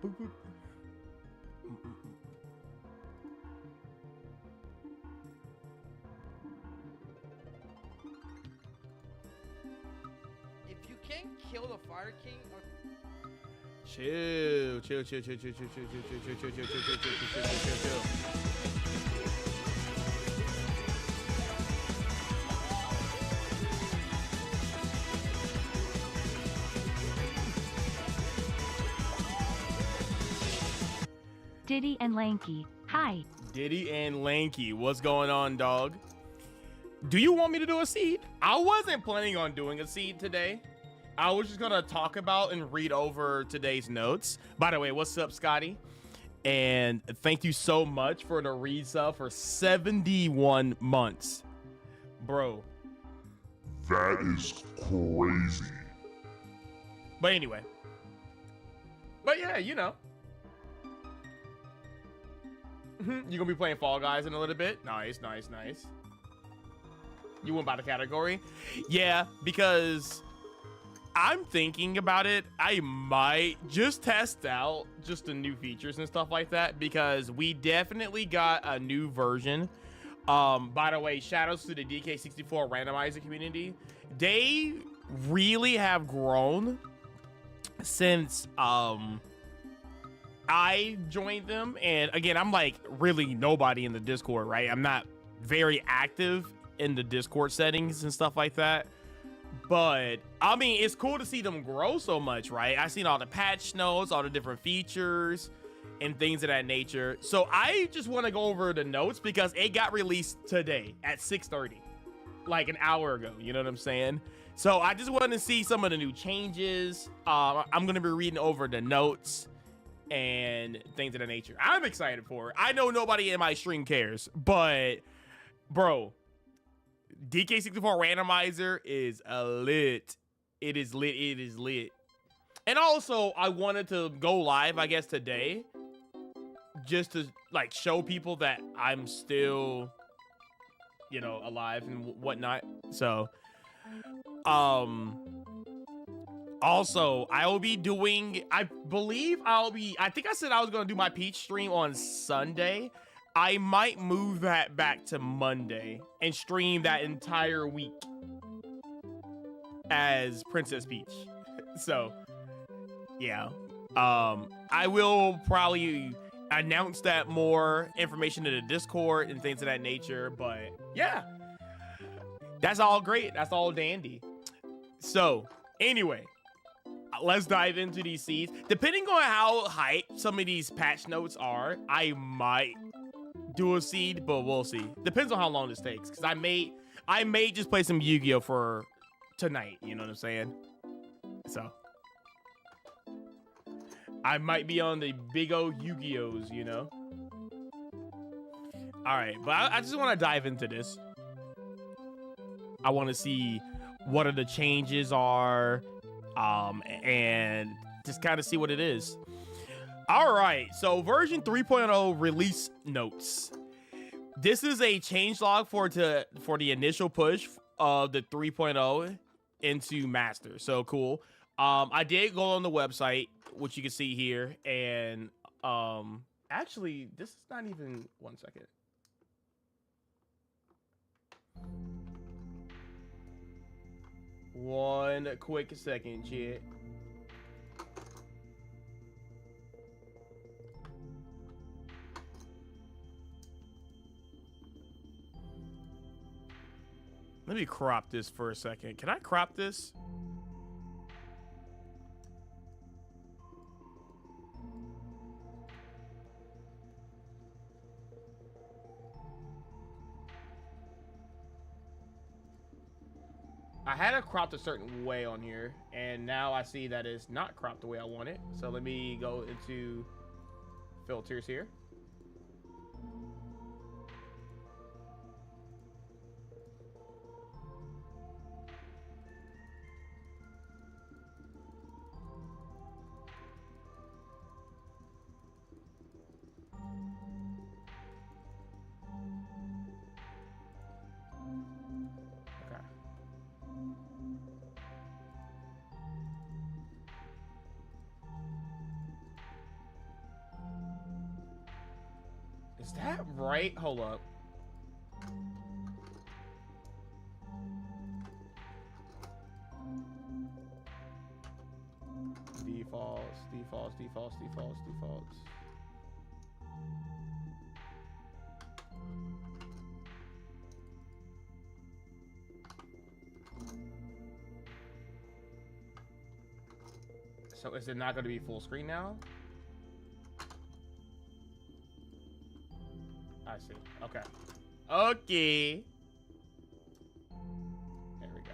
Boop, boop. If you can't kill the Fire King, Chill, chill, chill, chill, chill, chill, chill, chill, chill, chill, chill, chill, chill, chill, chill, chill, chill, chill. Diddy and Lanky, hi. Diddy and Lanky, what's going on, dog? Do you want me to do a seed? I wasn't planning on doing a seed today. I was just gonna talk about and read over today's notes. By the way, what's up, Scotty? And thank you so much for the resub for 71 months. Bro. That is crazy. But anyway. But yeah, you know. You're gonna be playing Fall Guys in a little bit. Nice, nice, nice. You went by the category? Yeah, because I'm thinking about it. I might just test out just the new features and stuff like that, because we definitely got a new version. By the way, shout outs to the DK64 randomizer community. They really have grown since I joined them. And again, I'm like really nobody in the Discord, right? I'm not very active in the Discord settings and stuff like that. But I mean, it's cool to see them grow so much, right? I've seen all the patch notes, all the different features and things of that nature. So I just want to go over the notes because it got released today at 6:30, like an hour ago. You know what I'm saying? So I just wanted to see some of the new changes. I'm going to be reading over the notes and things of that nature. I'm excited for it. I know nobody in my stream cares, but bro, DK64 randomizer is lit. It is lit. It is lit. And also, I wanted to go live, I guess, today, just to like show people that I'm still, you know, alive and whatnot. So, also, I will be doing, I think I said I was going to do my Peach stream on Sunday. I might move that back to Monday and stream that entire week as Princess Peach. So, yeah. I will probably announce that more information in the Discord and things of that nature. But yeah, that's all great. That's all dandy. So, anyway, let's dive into these seeds. Depending on how hype some of these patch notes are, I might do a seed, but we'll see. Depends on how long this takes, because I may just play some Yu-Gi-Oh for tonight. You know what I'm saying? So I might be on the big old Yu-Gi-Ohs, you know. All right, but I just want to dive into this. I want to see what are the changes are, and just kind of see what it is. All right, so version 3.0 release notes. This is a changelog for the initial push of the 3.0 into master. So cool. I did go on the website, which you can see here, and actually, this is not even 1 second. One quick second, chat. Let me crop this for a second. Can I crop this? I had it cropped a certain way on here, and now I see that it's not cropped the way I want it. So let me go into filters here. Is that right? Hold up. Defaults. So is it not going to be full screen now? I see. Okay. Okay. There we go.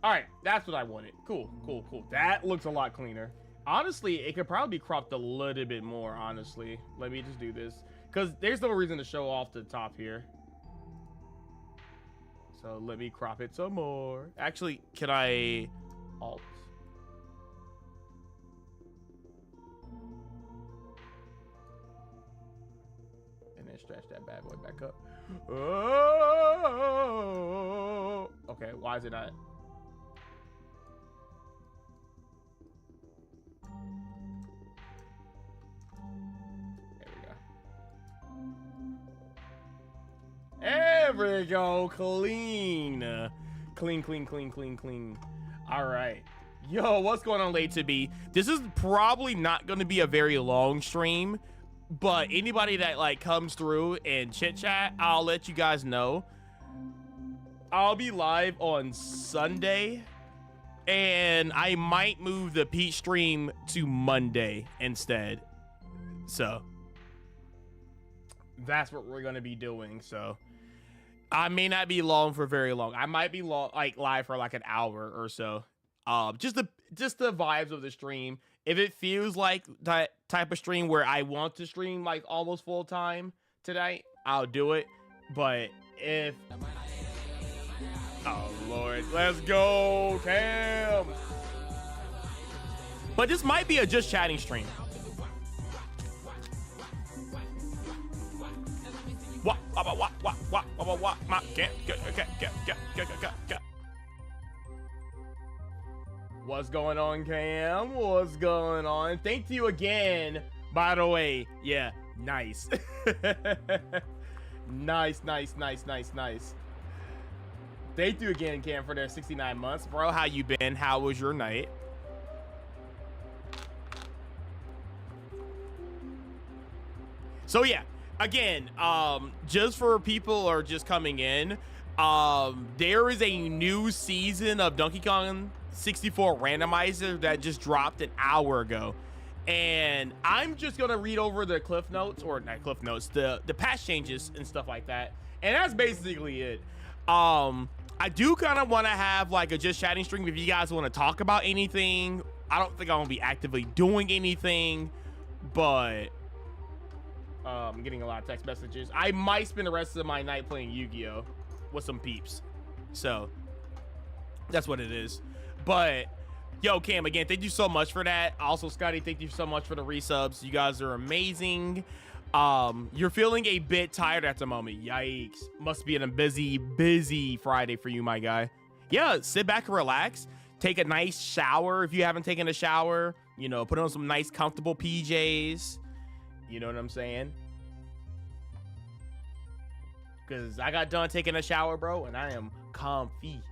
All right, that's what I wanted. Cool. That looks a lot cleaner. Honestly, it could probably be cropped a little bit more, honestly. Let me just do this. Because there's no reason to show off the top here. So let me crop it some more. Actually, can I alt? And then stretch that bad boy back up. Oh! Okay, why is it not? There we go. Clean. All right. Yo, what's going on, Late to Be? This is probably not going to be a very long stream, but anybody that like comes through and chit chat, I'll let you guys know. I'll be live on Sunday, and I might move the Peach stream to Monday instead. So that's what we're going to be doing. So I may not be long for very long. I might be live for like an hour or so. Just the vibes of the stream. If it feels like that type of stream where I want to stream like almost full time tonight, I'll do it. But if, oh Lord, let's go, Cam. But this might be a just chatting stream. What's going on, Cam? What's going on? Thank you again, by the way. Yeah, nice. Nice. Thank you again, Cam, for their 69 months. Bro, how you been? How was your night? So yeah, again, just for people who are just coming in, there is a new season of Donkey Kong 64 Randomizer that just dropped an hour ago, and I'm just gonna read over the cliff notes, or not cliff notes, the patch changes and stuff like that, and that's basically it. I do kind of want to have like a just chatting stream if you guys want to talk about anything. I don't think I'm gonna be actively doing anything, but I'm getting a lot of text messages. I might spend the rest of my night playing Yu-Gi-Oh with some peeps, so that's what it is. But yo, Cam, again, thank you so much for that. Also, Scotty, thank you so much for the resubs. You guys are amazing. You're feeling a bit tired at the moment. Yikes. Must be a busy Friday for you, my guy. Yeah, sit back and relax. Take a nice shower if you haven't taken a shower. You know, put on some nice comfortable PJs. You know what I'm saying? Because I got done taking a shower, bro, and I am comfy.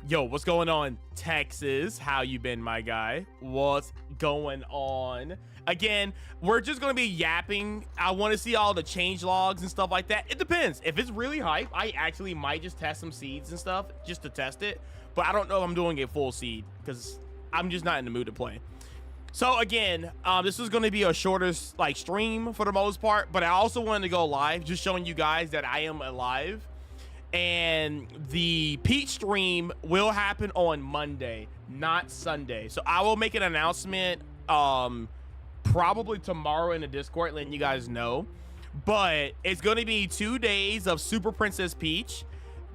Yo, what's going on, Texas? How you been, my guy? What's going on? Again, we're just going to be yapping. I want to see all the change logs and stuff like that. It depends. If it's really hype, I actually might just test some seeds and stuff just to test it. But I don't know if I'm doing a full seed because I'm just not in the mood to play. So again, this is going to be a shorter like stream for the most part, but I also wanted to go live, just showing you guys that I am alive. And the Peach stream will happen on Monday, not Sunday. So I will make an announcement probably tomorrow in the Discord, letting you guys know. But it's going to be 2 days of Super Princess Peach,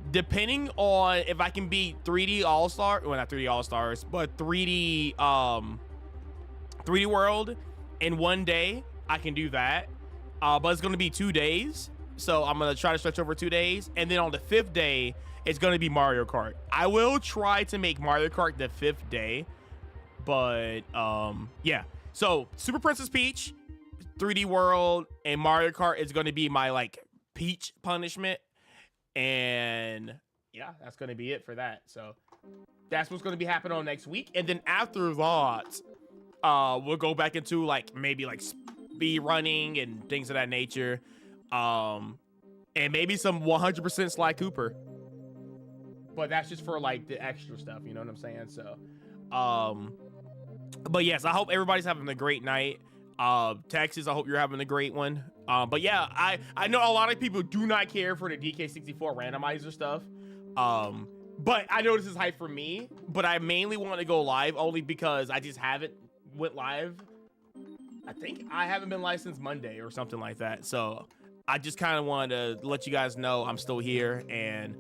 depending on if I can beat 3D All-Star, well, not 3D All-Stars, but 3D World in 1 day. I can do that, but it's going to be 2 days. So I'm going to try to stretch over 2 days. And then on the 5th day, it's going to be Mario Kart. I will try to make Mario Kart the 5th day. But, yeah. So, Super Princess Peach, 3D World and Mario Kart is going to be my like Peach punishment, and yeah, that's going to be it for that. So that's what's going to be happening on next week, and then after that, we'll go back into like maybe like speed running and things of that nature, and maybe some 100% Sly Cooper. But that's just for like the extra stuff, you know what I'm saying? So, but yes, I hope everybody's having a great night. Texas, I hope you're having a great one. But yeah, I know a lot of people do not care for the DK64 randomizer stuff. But I know this is hype for me, but I mainly want to go live only because I just haven't went live. I think I haven't been live since Monday or something like that. So I just kind of wanted to let you guys know I'm still here, and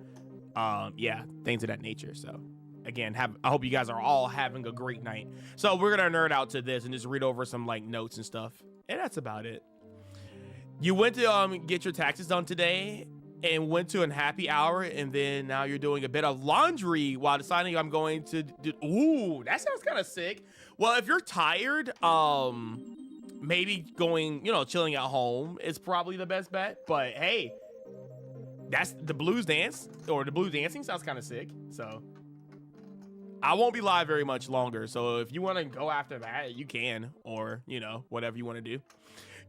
yeah, things of that nature. So again, I hope you guys are all having a great night. So we're gonna nerd out to this and just read over some like notes and stuff, and that's about it. You went to get your taxes done today and went to a happy hour, and then now you're doing a bit of laundry while deciding I'm going to do. Ooh, that sounds kind of sick. Well, if you're tired, maybe going, chilling at home is probably the best bet. But hey, that's the blues dance, or the blues dancing sounds kind of sick. So I won't be live very much longer. So if you want to go after that, you can, or, whatever you want to do.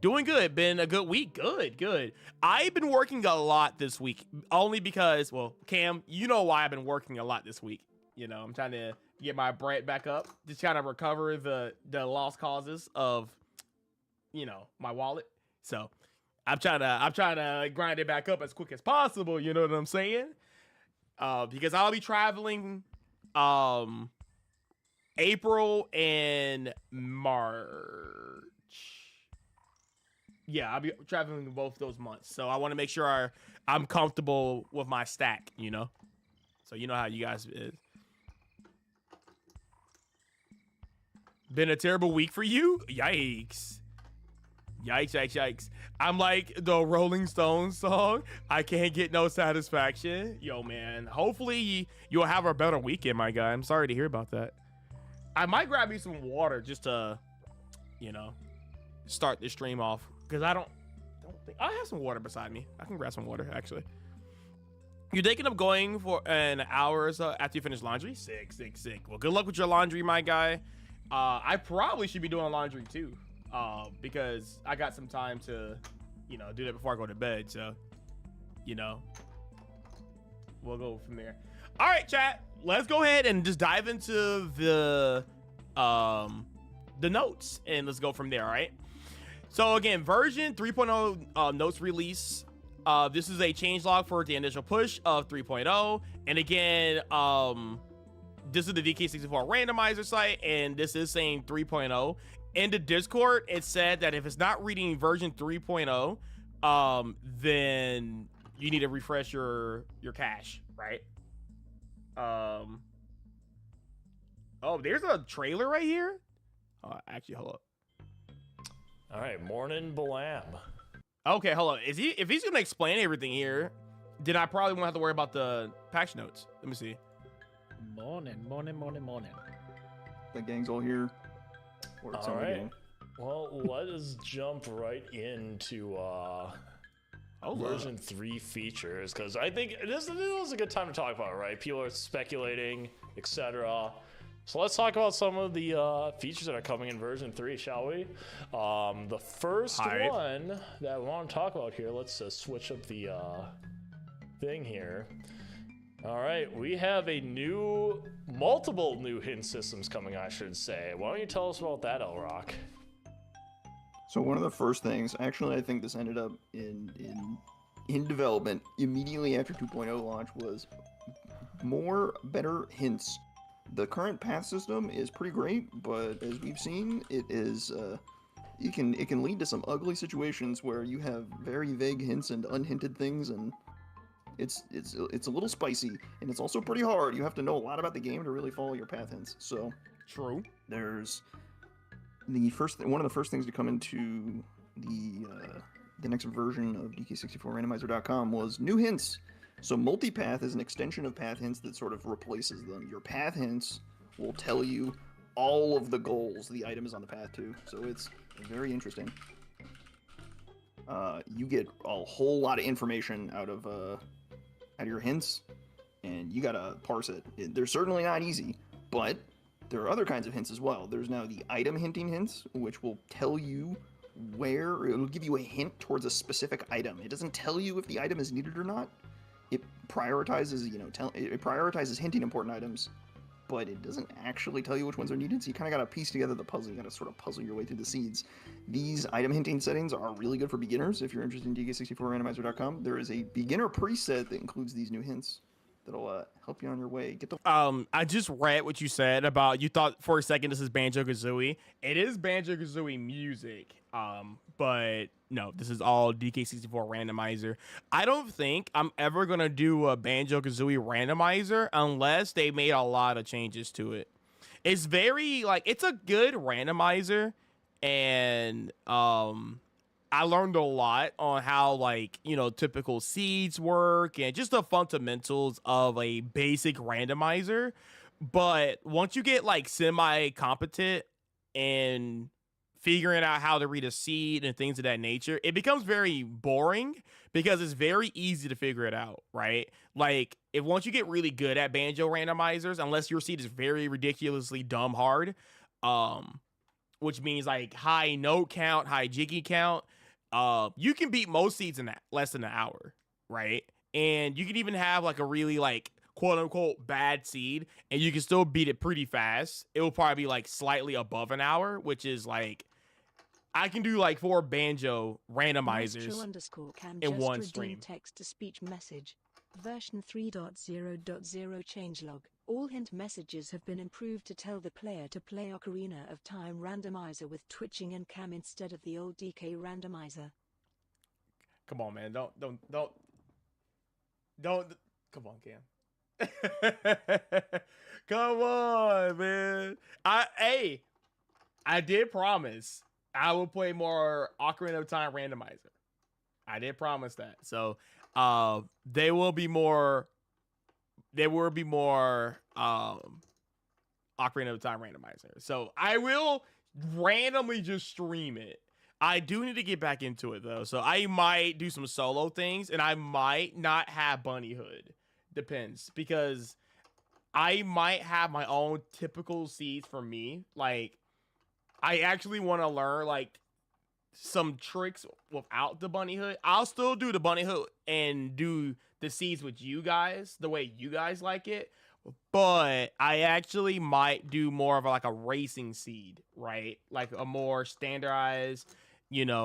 Doing good. Been a good week. Good. I've been working a lot this week, only because, well, Cam, you know why I've been working a lot this week. I'm trying to get my bread back up, just trying to recover the lost causes of, my wallet. So I'm trying to grind it back up as quick as possible. You know what I'm saying? Because I'll be traveling April and March. Yeah, I'll be traveling both those months. So I want to make sure I'm comfortable with my stack, So you know how you guys is. Been a terrible week for you? Yikes. Yikes. I'm like the Rolling Stones song. I can't get no satisfaction. Yo, man. Hopefully you'll have a better weekend, my guy. I'm sorry to hear about that. I might grab you some water just to, start the stream off. Because I don't think I have some water beside me. I can grab some water, actually. You're thinking of going for an hour or so after you finish laundry? Sick. Well, good luck with your laundry, my guy. I probably should be doing laundry too, because I got some time to, do that before I go to bed. So, we'll go from there. All right, chat. Let's go ahead and just dive into the notes, and let's go from there. All right. So again, version 3.0 notes release. This is a changelog for the initial push of 3.0. And again, this is the DK64 randomizer site, and this is saying 3.0. In the Discord, it said that if it's not reading version 3.0, then you need to refresh your cache, right? Oh, there's a trailer right here. Actually, hold up. All right, morning, Balam. Okay, hold on. If he's gonna explain everything here, then I probably won't have to worry about the patch notes. Let me see. Morning. The gang's all here. All right. Well, let us jump right into version 3 features, because I think this is a good time to talk about it, right? People are speculating, etc. So let's talk about some of the features that are coming in version 3, shall we? The first one that I want to talk about here, let's switch up the thing here. All right, we have multiple new hint systems coming, I should say. Why don't you tell us about that, Elrock? So one of the first things, actually, I think this ended up in development immediately after 2.0 launch, was better hints. The current path system is pretty great, but as we've seen, it is it can lead to some ugly situations where you have very vague hints and unhinted things, and it's a little spicy, and it's also pretty hard. You have to know a lot about the game to really follow your path hints. So true. There's one of the first things to come into the next version of DK64randomizer.com was new hints. So multipath is an extension of path hints that sort of replaces them. Your path hints will tell you all of the goals the item is on the path to. So it's very interesting. you get a whole lot of information out of your hints, and you gotta parse it. They're certainly not easy, but there are other kinds of hints as well. There's now the item hinting hints, which will tell you where, it'll give you a hint towards a specific item. It doesn't tell you if the item is needed or not. It prioritizes, it prioritizes hinting important items, but it doesn't actually tell you which ones are needed, so you kind of got to piece together the puzzle. You got to sort of puzzle your way through the seeds. These item hinting settings are really good for beginners. If you're interested in DK64randomizer.com, there is a beginner preset that includes these new hints that'll help you on your way. I just read what you said about, you thought for a second this is Banjo-Kazooie. It is Banjo-Kazooie music, but no, this is all DK64 randomizer. I don't think I'm ever going to do a Banjo-Kazooie randomizer unless they made a lot of changes to it. It's very, like, it's a good randomizer, and I learned a lot on how, like, typical seeds work and just the fundamentals of a basic randomizer. But once you get, like, semi-competent in figuring out how to read a seed and things of that nature, it becomes very boring because it's very easy to figure it out, right? Like, once you get really good at Banjo randomizers, unless your seed is very ridiculously dumb hard, which means, like, high note count, high jiggy count, you can beat most seeds in that less than an hour, right? And you can even have, like, a really, like, quote-unquote bad seed, and you can still beat it pretty fast. It will probably be, like, slightly above an hour, which is, like, I can do, like, 4 Banjo randomizers in one stream. Text-to-speech message. Version 3.0.0 changelog. All hint messages have been improved to tell the player to play Ocarina of Time randomizer with twitching and cam instead of the old DK randomizer. Come on, man. Don't. Come on, Cam. Come on, man. I did promise I will play more Ocarina of Time randomizer. I did promise that. So, there will be more Ocarina of Time randomizer. So I will randomly just stream it. I do need to get back into it though. So I might do some solo things, and I might not have Bunnyhood. Depends, because I might have my own typical seeds for me. Like, I actually want to learn, like, some tricks without the Bunnyhood. I'll still do the Bunnyhood and do the seeds with you guys the way you guys like it, but I actually might do more of like a racing seed, right? Like a more standardized, it's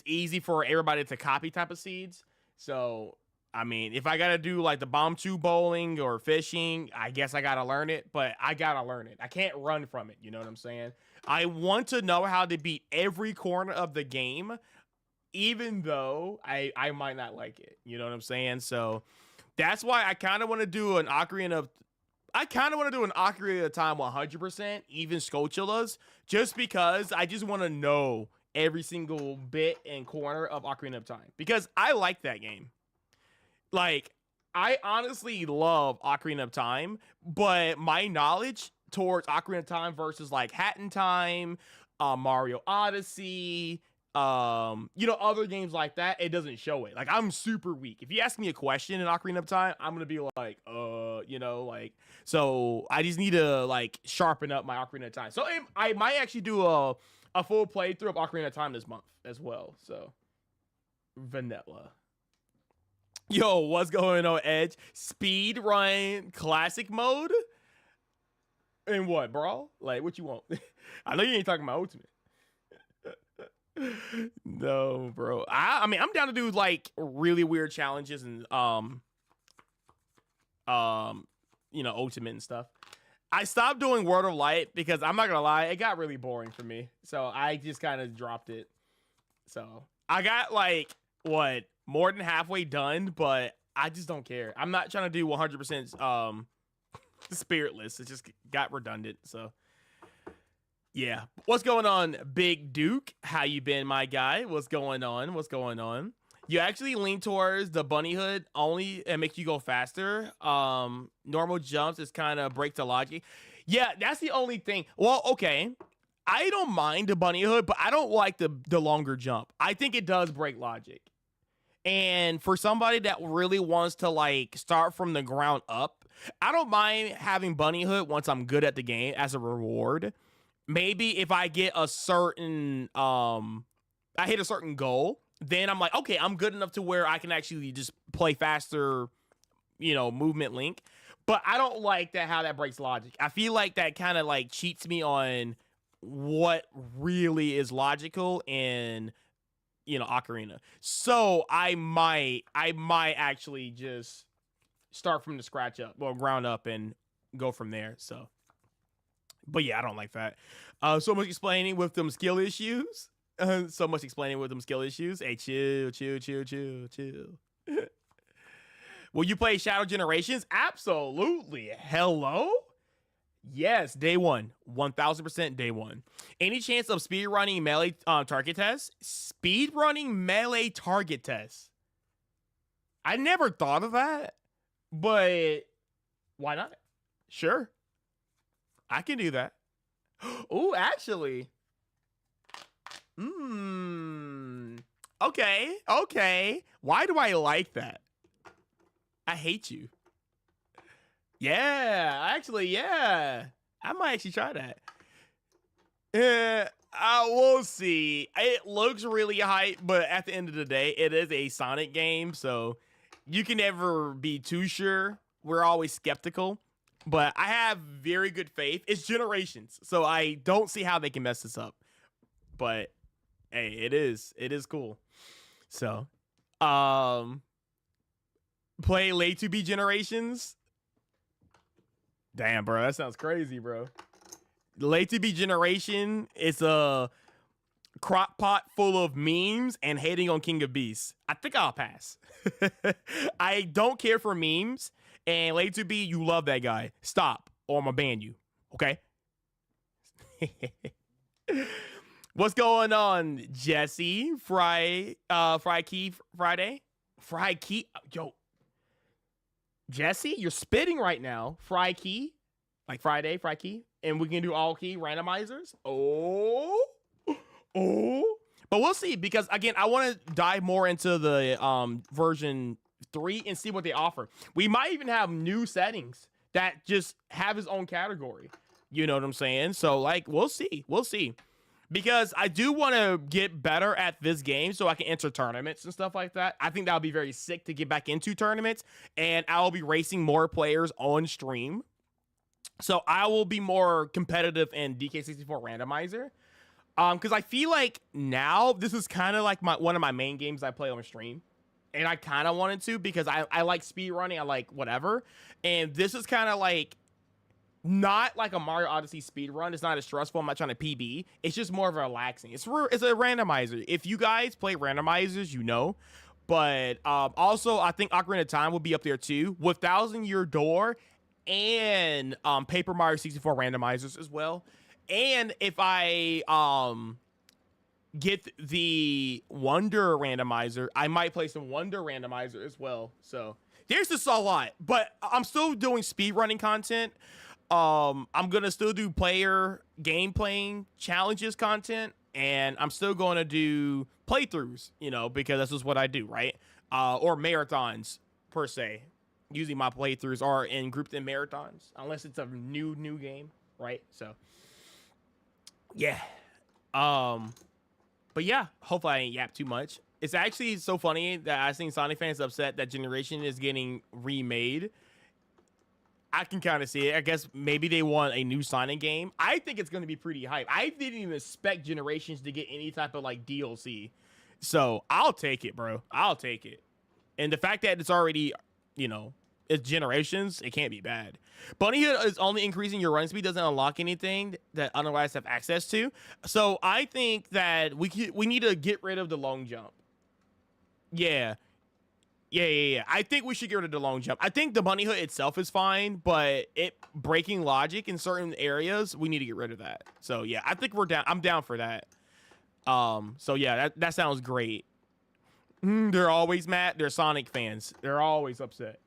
easy for everybody to copy type of seeds. So I mean, if I gotta do like the Bombchu bowling or fishing, I guess I gotta learn it, but I gotta learn it. I can't run from it, you know what I'm saying? I want to know how to beat every corner of the game, even though I might not like it, you know what I'm saying? So that's why I kind of want to do an Ocarina of Time 100%, even Skulltulas, just because I just want to know every single bit and corner of Ocarina of Time, because I like that game. Like, I honestly love Ocarina of Time, but my knowledge towards Ocarina of Time versus like Hat in Time, Mario Odyssey, other games like that, it doesn't show it. Like, I'm super weak. If you ask me a question in Ocarina of Time, I'm gonna be like, so I just need to like sharpen up my Ocarina of Time. So I might actually do a full playthrough of Ocarina of Time this month as well. So vanilla. Yo, what's going on, Edge? Speed run classic mode? And what, bro? Like, what you want? I know you ain't talking about ultimate. No, bro. I mean, I'm down to do like really weird challenges and ultimate and stuff. I stopped doing World of Light because I'm not gonna lie, it got really boring for me. So I just kind of dropped it. So I got like more than halfway done, but I just don't care. I'm not trying to do 100% spiritless. It just got redundant. So yeah. What's going on, Big Duke? How you been, my guy? What's going on? You actually lean towards the Bunnyhood only and make you go faster. Normal jumps is kind of break the logic. Yeah, that's the only thing. Well, okay. I don't mind the bunny hood, but I don't like the longer jump. I think it does break logic. And for somebody that really wants to like start from the ground up, I don't mind having bunny hood once I'm good at the game as a reward. Maybe if I get a certain I hit a certain goal, then I'm like, okay, I'm good enough to where I can actually just play faster, movement Link. But I don't like that how that breaks logic. I feel like that kind of like cheats me on what really is logical in Ocarina. So I might actually just start from the ground up and go from there. So, but yeah, I don't like that. So much explaining with them skill issues. Hey, chill. Will you play Shadow Generations? Absolutely. Hello? Yes, day one. 1000% day one. Any chance of speedrunning melee target tests? Speedrunning melee target tests. I never thought of that, but why not? Sure. I can do that. Oh, actually. Okay. Why do I like that? I hate you. Yeah, actually, yeah. I might actually try that. We'll see. It looks really hype, but at the end of the day, it is a Sonic game, so you can never be too sure. We're always skeptical, but I have very good faith. It's Generations, so I don't see how they can mess this up. But hey, it is cool. So, play late to be Generations. Damn, bro, that sounds crazy, bro. Late to be Generation is a crock pot full of memes and hating on King of Beasts. I think I'll pass. I don't care for memes, and late to be, you love that guy. Stop, or I'm gonna ban you. Okay. What's going on, Jesse? Fry Key Friday? Fry Key? Yo. Jesse, you're spitting right now. Fry Key? Like Friday, Fry Key? And we can do all key randomizers? Oh. But we'll see, because, again, I want to dive more into the version 3 and see what they offer. We might even have new settings that just have its own category. You know what I'm saying? So, like, we'll see. Because I do want to get better at this game so I can enter tournaments and stuff like that. I think that would be very sick to get back into tournaments. And I will be racing more players on stream. So I will be more competitive in DK64 Randomizer. Because I feel like now this is kind of like one of my main games I play on stream. And I kind of wanted to, because I like speedrunning. I like whatever. And this is kind of like not like a Mario Odyssey speed run. It's not as stressful. I'm not trying to PB. It's just more of a relaxing. It's a randomizer. If you guys play randomizers, you know. But also, I think Ocarina of Time will be up there too, with Thousand Year Door and Paper Mario 64 randomizers as well. And if I get the Wonder randomizer, I might play some Wonder randomizer as well. So there's just a lot. But I'm still doing speedrunning content. I'm gonna still do game playing challenges content, and I'm still gonna do playthroughs, because that's just what I do, right? Or marathons per se. Usually my playthroughs are grouped in marathons, unless it's a new game, right? So yeah. But yeah, hopefully I didn't yap too much. It's actually so funny that I've seen Sonic fans upset that Generation is getting remade. I can kind of see it. I guess maybe they want a new Sonic game. I think it's going to be pretty hype. I didn't even expect Generations to get any type of like DLC. So I'll take it, bro. I'll take it. And the fact that it's already, it's Generations, it can't be bad. Bunny Hood is only increasing your run speed, doesn't unlock anything that otherwise have access to. So I think that we need to get rid of the long jump. Yeah. I think we should get rid of the long jump. I think the bunny hood itself is fine, but it breaking logic in certain areas, we need to get rid of that. So yeah, I think we're down. I'm down for that. So yeah, that sounds great. They're always mad. They're Sonic fans. They're always upset.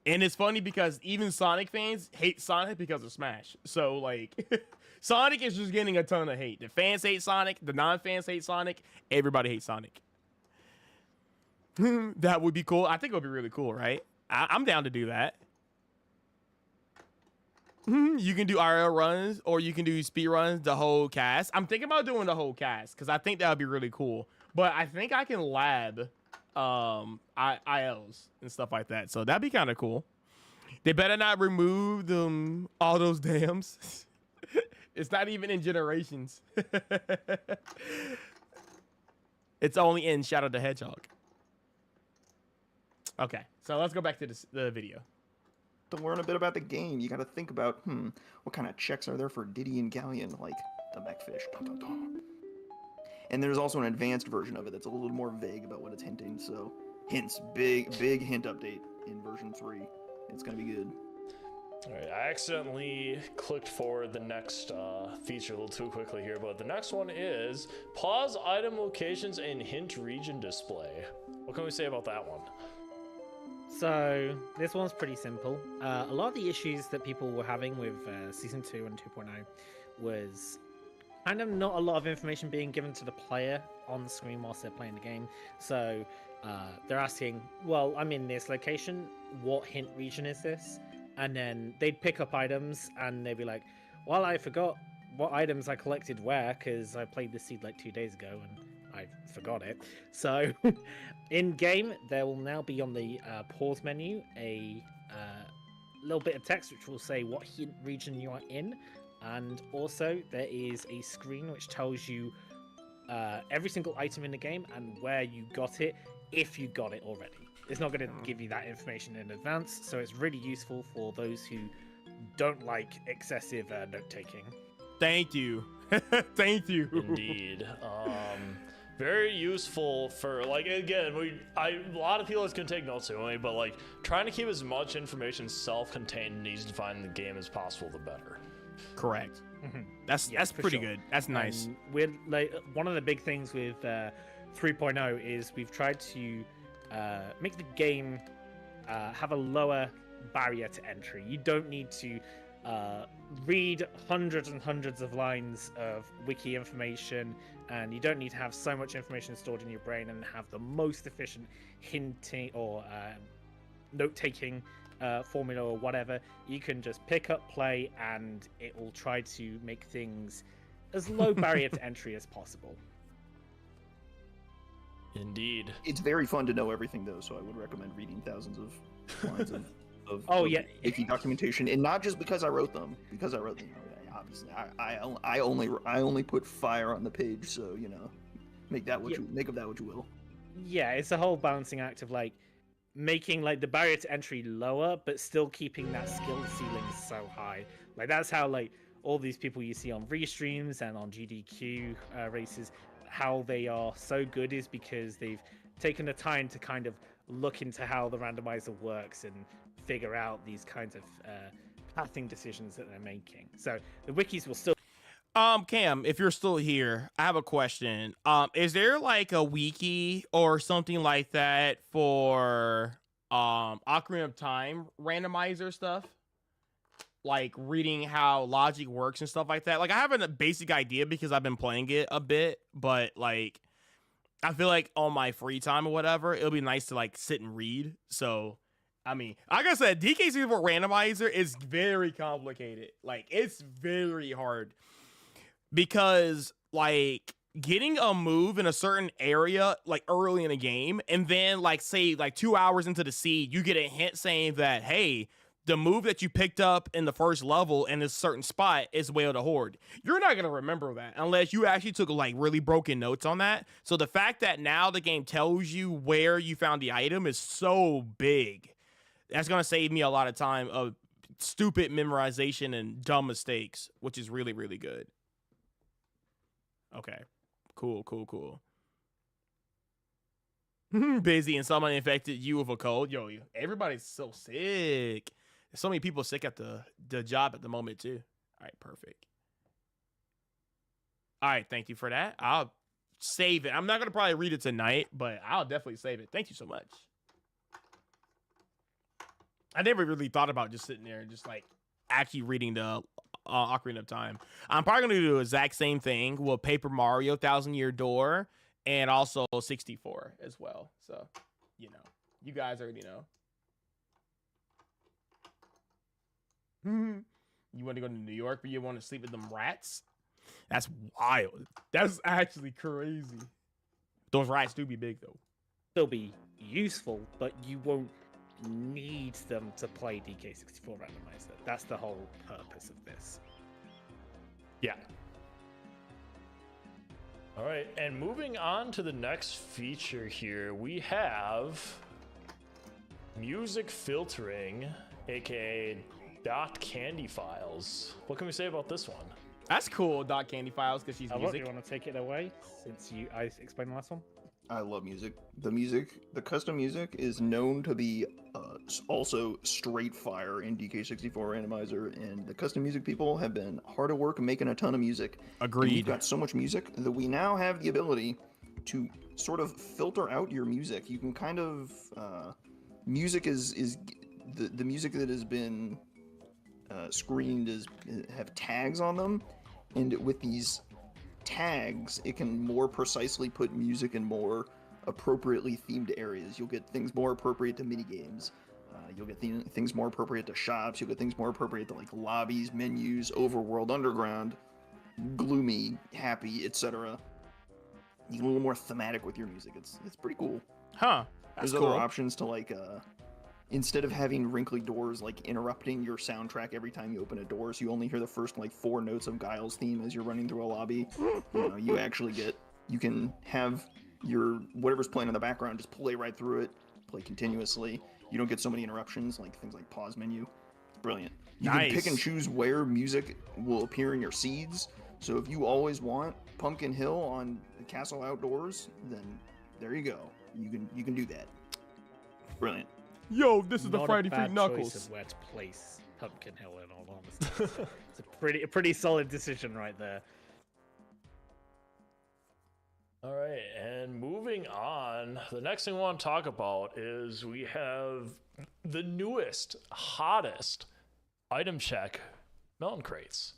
And it's funny because even Sonic fans hate Sonic because of Smash. So, like, Sonic is just getting a ton of hate. The fans hate Sonic. The non-fans hate Sonic. Everybody hates Sonic. That would be cool. I think it would be really cool, right? I'm down to do that. You can do IRL runs or you can do speed runs, the whole cast. I'm thinking about doing the whole cast because I think that would be really cool. But I think I can lab ILs and stuff like that. So that'd be kind of cool. They better not remove them, all those dams. It's not even in Generations. It's only in Shadow the Hedgehog. Okay, so let's go back to the video. To learn a bit about the game, you got to think about, what kind of checks are there for Diddy and Galleon, like the Mechfish. Dun, dun, dun. And there's also an advanced version of it that's a little more vague about what it's hinting. So, hints, big hint update in version 3. It's gonna be good. All right, I accidentally clicked forward the next feature a little too quickly here, but the next one is pause item locations and hint region display. What can we say about that one? So this one's pretty simple. A lot of the issues that people were having with Season 2 and 2.0 was kind of not a lot of information being given to the player on the screen whilst they're playing the game. So they're asking, well, I'm in this location, what hint region is this? And then they'd pick up items and they'd be like, well, I forgot what items I collected where because I played this seed like 2 days ago and I forgot it. So in game, there will now be on the pause menu a little bit of text which will say what hint region you are in. And also there is a screen which tells you every single item in the game and where you got it if you got it already. It's not going to give you that information in advance, so it's really useful for those who don't like excessive note-taking. Thank you. Thank you. Indeed. Very useful for, like, again, a lot of people can take notes anyway, but like trying to keep as much information self-contained and easy to find in the game as possible, the better. Correct. That's pretty good. That's nice. We're like one of the big things with 3.0 is we've tried to make the game have a lower barrier to entry. You don't need to read hundreds and hundreds of lines of wiki information, and you don't need to have so much information stored in your brain and have the most efficient hinting or note-taking formula or whatever. You can just pick up, play, and it will try to make things as low barrier to entry as possible. Indeed. It's very fun to know everything, though, so I would recommend reading thousands of lines of wiki documentation, and not just because I wrote them. Because I wrote them, obviously, I only put fire on the page, so make of that what you will. Yeah, it's a whole balancing act of like making like the barrier to entry lower, but still keeping that skill ceiling so high. Like that's how like all these people you see on restreams and on GDQ races, how they are so good is because they've taken the time to kind of look into how the randomizer works and figure out these kinds of pathing decisions that they're making. So the wikis will still. Cam, if you're still here, I have a question. Is there like a wiki or something like that for Ocarina of Time randomizer stuff? Like reading how logic works and stuff like that. Like I have a basic idea because I've been playing it a bit, but like I feel like on my free time or whatever, it'll be nice to like sit and read. So I mean, like I said, DK64 randomizer is very complicated. Like it's very hard because like getting a move in a certain area like early in a game, and then like say like 2 hours into the seed, you get a hint saying that, hey, the move that you picked up in the first level in this certain spot is Wail the Horde. You're not going to remember that unless you actually took like really broken notes on that. So the fact that now the game tells you where you found the item is so big. That's going to save me a lot of time of stupid memorization and dumb mistakes, which is really, really good. Okay. Cool. Busy and someone infected you with a cold. Yo, everybody's so sick. There's so many people sick at the job at the moment too. All right, perfect. All right, thank you for that. I'll save it. I'm not going to probably read it tonight, but I'll definitely save it. Thank you so much. I never really thought about just sitting there and just like actually reading the Ocarina of Time. I'm probably gonna do the exact same thing with Paper Mario Thousand Year Door and also 64 as well. So, you know, you guys already know. You want to go to New York, but you want to sleep with them rats? That's wild. That's actually crazy. Those rats do be big though. They'll be useful, but you won't need them to play DK64 randomizer. That's the whole purpose of this. Yeah. All right, and moving on to the next feature here, we have music filtering, aka dot candy files. What can we say about this one? That's cool, Dot Candy Files, because she's music. You want to take it away since I explained the last one? I love music. The custom music is known to be also straight fire in DK64 randomizer, and the custom music people have been hard at work making a ton of music. Agreed. And we've got so much music that we now have the ability to sort of filter out your music. You can kind of music is the music that has been screened have tags on them, and with these tags it can more precisely put music in more appropriately themed areas. You'll get things more appropriate to mini games, you'll get things more appropriate to shops, you'll get things more appropriate to like lobbies, menus, overworld, underground, gloomy, happy, etc. You get a little more thematic with your music. It's pretty cool. That's There's cool. other options to like instead of having wrinkly doors like interrupting your soundtrack every time you open a door, so you only hear the first like 4 notes of Guile's theme as you're running through a lobby, you can have your whatever's playing in the background just play right through it, play continuously. You don't get so many interruptions, like things like pause menu. Brilliant. You can pick and choose where music will appear in your seeds. So if you always want Pumpkin Hill on the Castle Outdoors, then there you go. You can do that. Brilliant. Yo, this is the Not Friday a Freak bad Knuckles. choice of where to place Pumpkin Hill, in all honesty. It's a pretty solid decision right there. All right, and moving on, the next thing we want to talk about is we have the newest, hottest item check melon crates.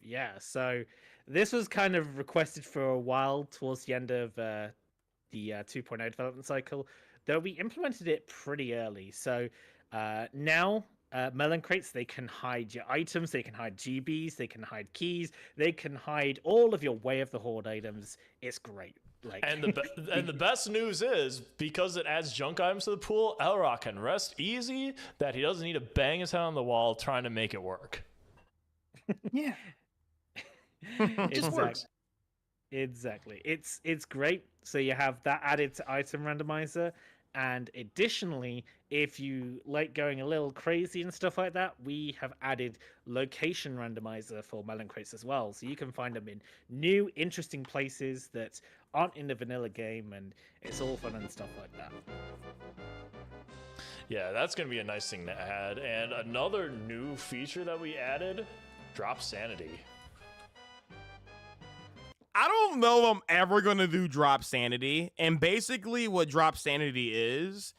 Yeah, so this was kind of requested for a while towards the end of the 2.0 development cycle, though we implemented it pretty early. So now melon crates, they can hide your items, they can hide GBs, they can hide keys, they can hide all of your Way of the Horde items. It's great. Like, And the best news is, because it adds junk items to the pool, Elrock can rest easy that he doesn't need to bang his head on the wall trying to make it work. Yeah. It just works. Exactly. It's great. So you have that added to item randomizer, and additionally, if you like going a little crazy and stuff like that, we have added location randomizer for melon crates as well. So you can find them in new, interesting places that aren't in the vanilla game, and it's all fun and stuff like that. Yeah, that's going to be a nice thing to add. And another new feature that we added, drop sanity. I don't know if I'm ever going to do Drop Sanity. And basically what Drop Sanity is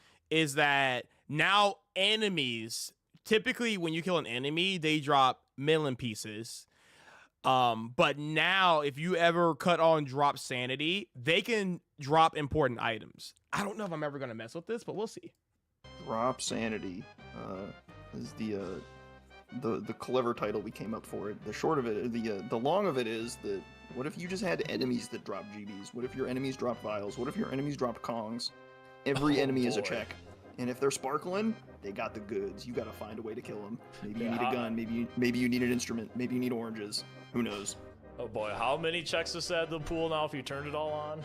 that now enemies, typically when you kill an enemy, they drop melon pieces. But now if you ever cut on Drop Sanity, they can drop important items. I don't know if I'm ever going to mess with this, but we'll see. Drop Sanity is the clever title we came up for it. The short of it, the long of it is that what if you just had enemies that drop GBs? What if your enemies drop vials? What if your enemies drop Kongs? Every enemy is a check. And if they're sparkling, they got the goods. You got to find a way to kill them. Maybe you need a gun. Maybe you need an instrument. Maybe you need oranges. Who knows? Oh boy, how many checks is that in the pool now if you turned it all on?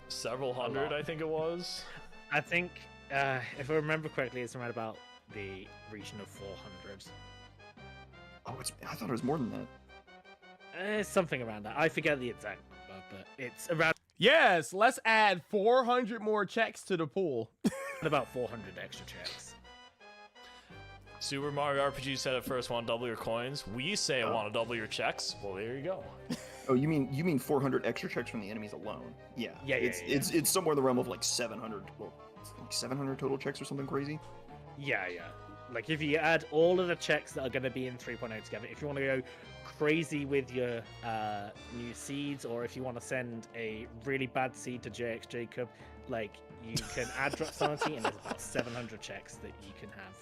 Several hundred, I think it was. I think, if I remember correctly, it's around about the region of 400. Oh, I thought it was more than that. Something around that. I forget the exact number, but it's around Yes, let's add 400 more checks to the pool. about 400 extra checks. Super Mario RPG said at first, want to double your coins. We say I want to double your checks. Well, there you go. Oh, you mean 400 extra checks from the enemies alone? Yeah. Yeah. It's somewhere in the realm of like 700. Well, like 700 total checks or something crazy. Yeah. Like if you add all of the checks that are going to be in 3.0 together, if you want to go crazy with your new seeds, or if you want to send a really bad seed to JX Jacob, like you can add drop sanity, and there's about 700 checks that you can have.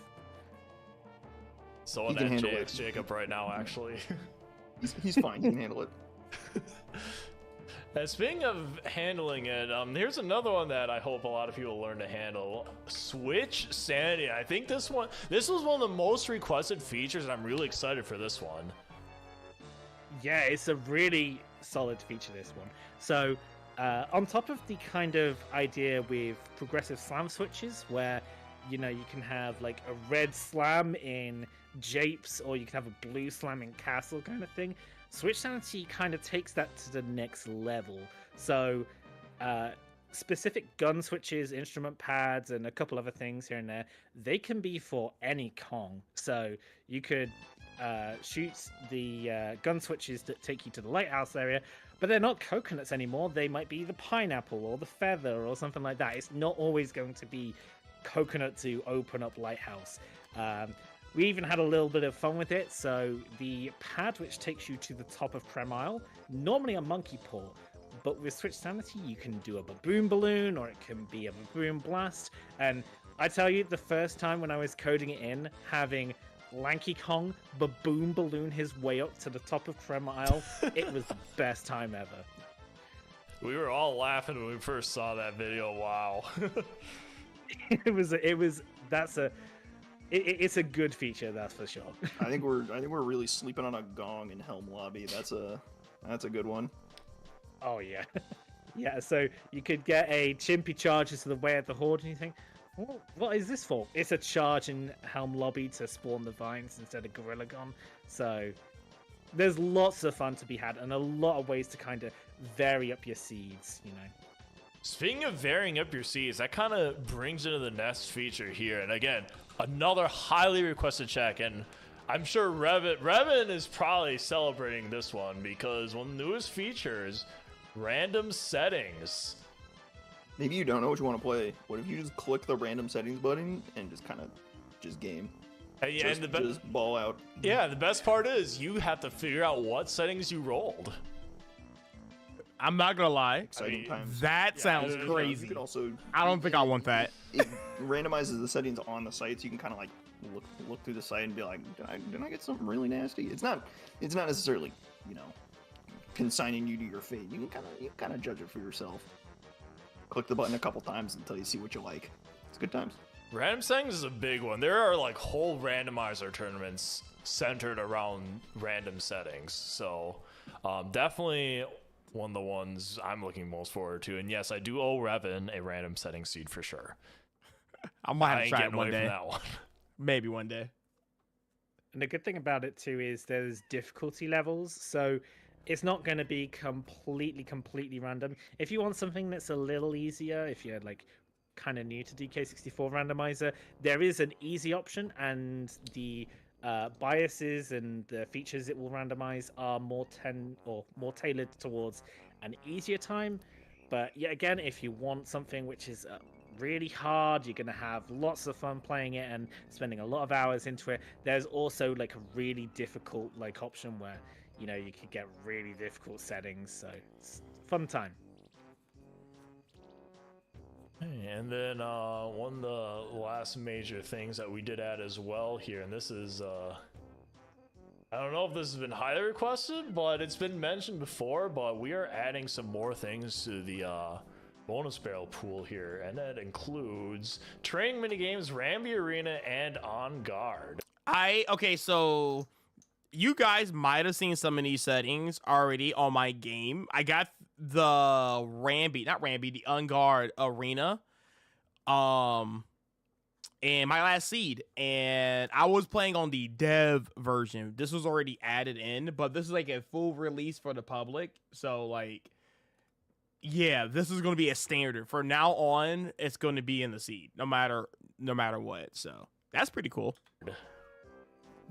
So on He can that handle JX it. Jacob right now, actually. He's fine. He can handle it. Speaking of handling it, here's another one that I hope a lot of people learn to handle. Switch Sanity. I think this was one of the most requested features, and I'm really excited for this one. Yeah, it's a really solid feature, this one. So, on top of the kind of idea with progressive slam switches, where, you know, you can have like a red slam in Japes, or you can have a blue slam in Castle kind of thing, Switch Sanity kind of takes that to the next level. So, specific gun switches, instrument pads, and a couple other things here and there, they can be for any Kong. So, you could shoot the gun switches that take you to the lighthouse area, but they're not coconuts anymore. They might be the pineapple or the feather or something like that. It's not always going to be coconut to open up lighthouse. We even had a little bit of fun with it. So the pad which takes you to the top of Tremile, normally a monkey paw, but with Switch Sanity you can do a baboon balloon, or it can be a baboon blast. And I tell you, the first time when I was coding it in, having Lanky Kong baboon balloon his way up to the top of Tremile, it was the best time ever. We were all laughing when we first saw that video. Wow. It's a good feature, that's for sure. I think we're really sleeping on a gong in Helm Lobby. That's a good one. Oh yeah. Yeah, so you could get a Chimpy charges to the way of the Horde, and you think, oh, what is this for? It's a charge in Helm Lobby to spawn the vines instead of Gorilla Gon. So there's lots of fun to be had, and a lot of ways to kind of vary up your seeds, you know. Speaking of varying up your seeds, that kind of brings into the next feature here. And again, another highly requested check. And I'm sure Revan is probably celebrating this one, because one of the newest features, random settings. Maybe you don't know what you want to play. What if you just click the random settings button and just game? Just ball out. Yeah, the best part is you have to figure out what settings you rolled. I'm not gonna lie. Exciting times. That sounds You crazy. could also. I don't think I want that. It randomizes the settings on the site, so you can kind of like look through the site and be like, did I get something really nasty? It's not necessarily, you know, consigning you to your fate. You can kind of judge it for yourself. Click the button a couple times until you see what you like. It's good times. Random settings is a big one. There are like whole randomizer tournaments centered around random settings. So definitely one of the ones I'm looking most forward to. And yes, I do owe Revan a random setting seed for sure. I might have I to ain't try it getting one away from day. that one. Maybe one day. And the good thing about it too is there's difficulty levels, so it's not going to be completely random. If you want something that's a little easier, if you're like kind of new to DK64 randomizer, there is an easy option, and the biases and the features it will randomize are more tailored towards an easier time. But yet again, if you want something which is really hard, you're going to have lots of fun playing it and spending a lot of hours into it, there's also like a really difficult like option where, you know, you could get really difficult settings, so it's a fun time. And then one of the last major things that we did add as well here, and this is I don't know if this has been highly requested, but it's been mentioned before, but we are adding some more things to the bonus barrel pool here, and that includes training minigames, Rambi Arena, and On Guard. Okay, so you guys might have seen some of these settings already on my game. I got the the On Guard Arena, and my last seed, and I was playing on the dev version. This was already added in, but this is like a full release for the public. So like, yeah, this is going to be a standard from now on. It's going to be in the seed, no matter what. So that's pretty cool.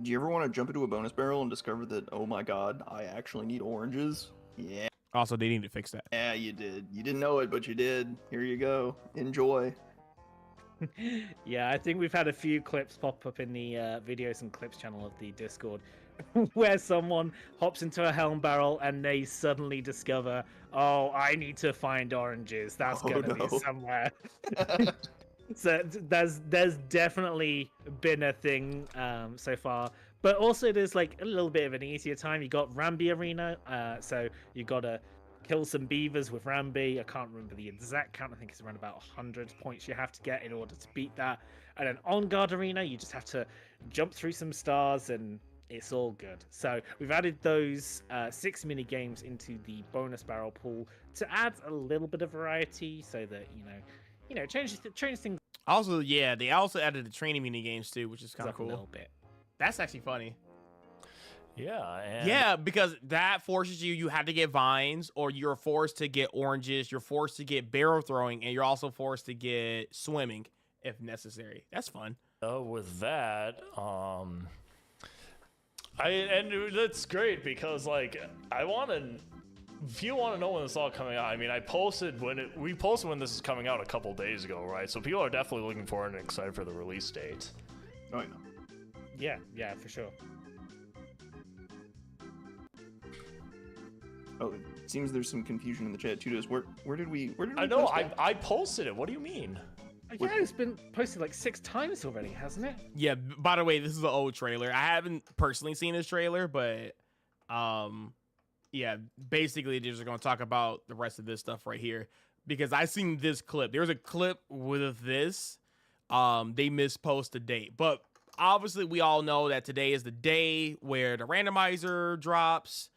Do you ever want to jump into a bonus barrel and discover that, oh my god, I actually need oranges? Yeah. Also, they need to fix that. Yeah, you did. You didn't know it, but you did. Here you go. Enjoy. Yeah, I think we've had a few clips pop up in the videos and clips channel of the Discord where someone hops into a helm barrel and they suddenly discover, oh, I need to find oranges. That's gonna be somewhere. So there's definitely been a thing so far, but also there's like a little bit of an easier time. You got Rambi Arena, so you gotta kill some beavers with Rambi. I can't remember the exact count. I think it's around about 100 points you have to get in order to beat that. And then on Guard Arena, you just have to jump through some stars and it's all good. So we've added those 6 mini games into the bonus barrel pool to add a little bit of variety, so that change things Also, yeah, they also added the training mini games too, which is kind of up cool. a little bit. That's actually funny. Yeah, Yeah, because that forces you have to get vines, or you're forced to get oranges, you're forced to get barrel throwing, and you're also forced to get swimming if necessary. That's fun. With that, that's great because like if you want to know when it's all coming out, I mean, we posted when this is coming out a couple days ago, right? So people are definitely looking forward and excited for the release date. Oh yeah. Yeah, for sure. Oh, it seems there's some confusion in the chat too. Where did we I know, post that? I posted it. What do you mean? Yeah, it's been posted like 6 times already, hasn't it? Yeah, by the way, this is an old trailer. I haven't personally seen this trailer, but yeah, basically they're just going to talk about the rest of this stuff right here, because I seen this clip. There's a clip with this. They mispost the date, but obviously we all know that today is the day where the randomizer drops,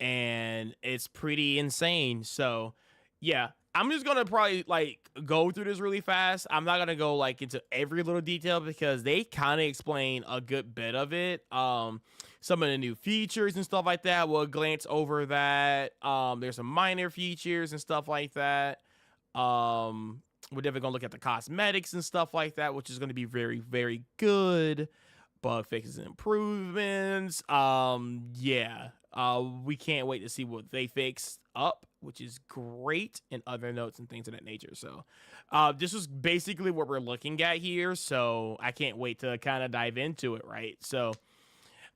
and it's pretty insane. So yeah, I'm just gonna probably like go through this really fast. I'm not gonna go like into every little detail because they kind of explain a good bit of it. Some of the new features and stuff like that, we'll glance over that. There's some minor features and stuff like that. We're definitely gonna look at the cosmetics and stuff like that, which is gonna be very, very good. Bug fixes and improvements. Yeah. We can't wait to see what they fixed up, which is great, and other notes and things of that nature. So this is basically what we're looking at here, so I can't wait to kind of dive into it, right? So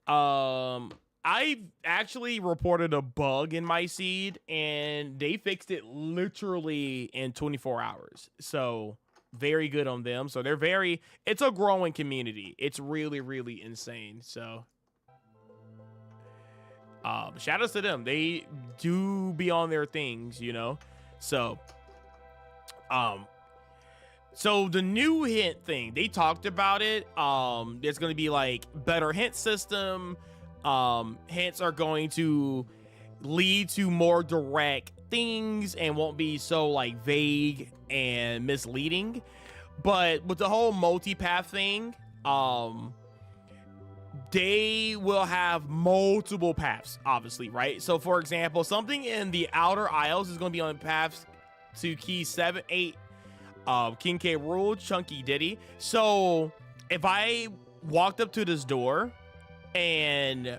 I actually reported a bug in my seed, and they fixed it literally in 24 hours. So very good on them. So it's a growing community. It's really, really insane. So shout outs to them. They do be on their things, So so the new hint thing, they talked about it. There's going to be like better hint system. Hints are going to lead to more direct things and won't be so like vague and misleading. But with the whole multipath thing, they will have multiple paths, obviously, right? So for example, something in the Outer Isles is going to be on paths to key 7, 8, King K. Rool, Chunky Diddy. So if I walked up to this door and,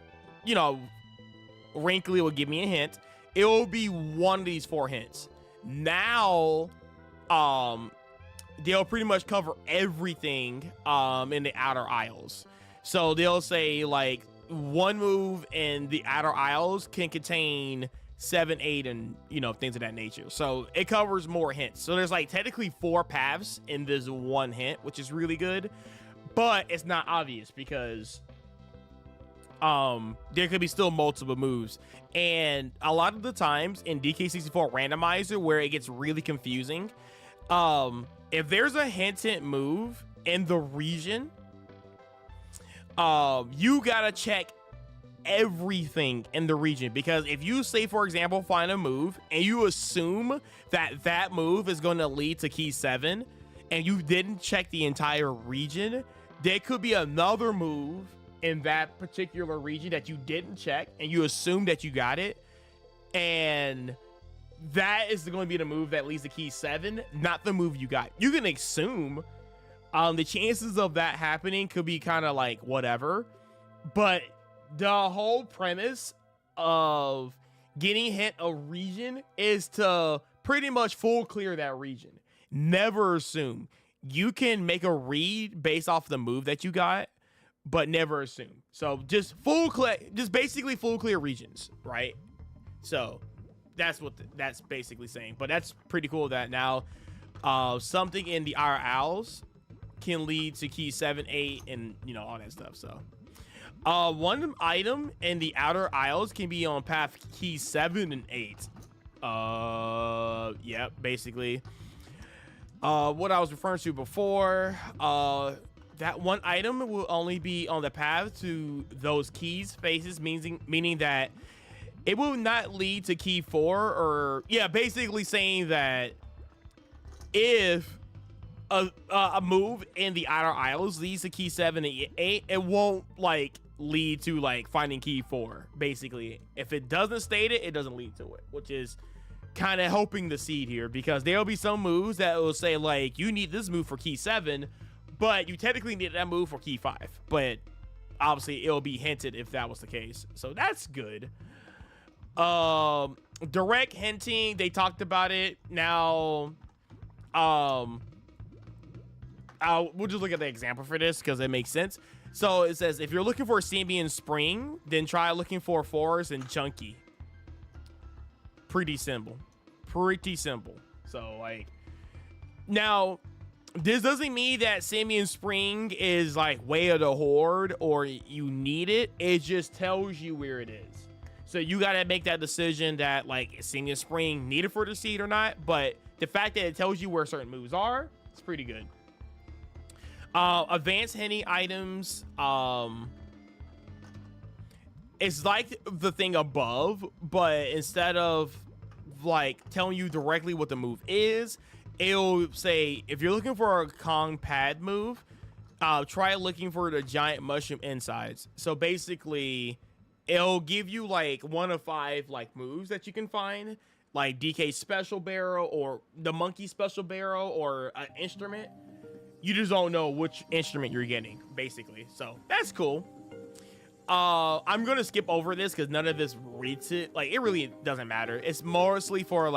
Wrinkly will give me a hint, it will be one of these 4 hints. Now, they'll pretty much cover everything in the Outer Isles. So they'll say like one move in the Outer Isles can contain 7, 8, and things of that nature. So it covers more hints. So there's like technically 4 paths in this one hint, which is really good, but it's not obvious because there could be still multiple moves. And a lot of the times in DK64 randomizer, where it gets really confusing, if there's a hint move in the region, you gotta check everything in the region, because if you say, for example, find a move and you assume that move is going to lead to key 7 and you didn't check the entire region, there could be another move in that particular region that you didn't check and you assume that you got it, and that is going to be the move that leads to key 7, not the move you got. You can assume the chances of that happening could be kind of like whatever, but the whole premise of getting hit a region is to pretty much full clear that region. Never assume. you can make a read based off the move that you got, but never assume. So just basically full clear regions, right? So that's what that's basically saying. But that's pretty cool that now something in the Outer Isles can lead to key 7, 8, and all that stuff. So one item in the Outer Isles can be on path key 7 and 8. Yeah, basically. What I was referring to before, that one item will only be on the path to those keys faces, meaning that it will not lead to key 4, or basically saying that if a move in the Outer Isles leads to key 7 and 8, it won't lead to finding key 4. Basically, if it doesn't state it, it doesn't lead to it, which is kind of helping the seed here, because there'll be some moves that will say you need this move for key 7, but you technically need that move for key 5. But obviously it'll be hinted if that was the case, so that's good. Direct hinting, they talked about it. Now we'll just look at the example for this because it makes sense. So it says if you're looking for a Simian Spring, then try looking for Forest and Chunky. Pretty simple. So now this doesn't mean that Simian Spring is Way of the Horde or you need it. It just tells you where it is. So you got to make that decision that is Simian Spring needed for the seed or not. But the fact that it tells you where certain moves are, it's pretty good. Advanced hinting items, it's like the thing above, but instead of telling you directly what the move is, it'll say if you're looking for a Kong pad move, try looking for the giant mushroom insides. So basically it'll give you 1 of 5 moves that you can find, like DK special barrel or the monkey special barrel or an instrument. You just don't know which instrument you're getting, basically. So that's cool. I'm gonna skip over this because none of this reads it. It really doesn't matter. It's mostly for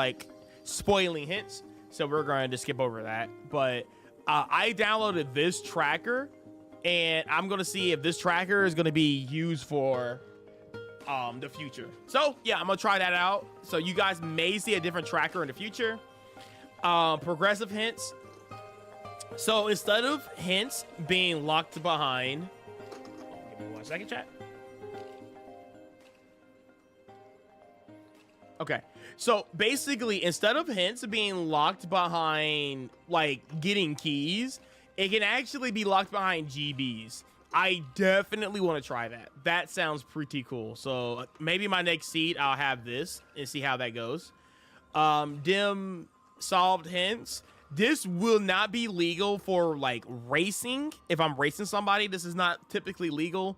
spoiling hints, so we're going to skip over that. But I downloaded this tracker, and I'm gonna see if this tracker is gonna be used for the future. So yeah, I'm gonna try that out. So you guys may see a different tracker in the future. Progressive hints. So instead of hints being locked behind, give me 1 second, chat. Okay, so basically instead of hints being locked behind getting keys, it can actually be locked behind GBs. I definitely want to try that. That sounds pretty cool. So maybe my next seed I'll have this and see how that goes. Dim solved hints. This will not be legal for racing. If I'm racing somebody, this is not typically legal.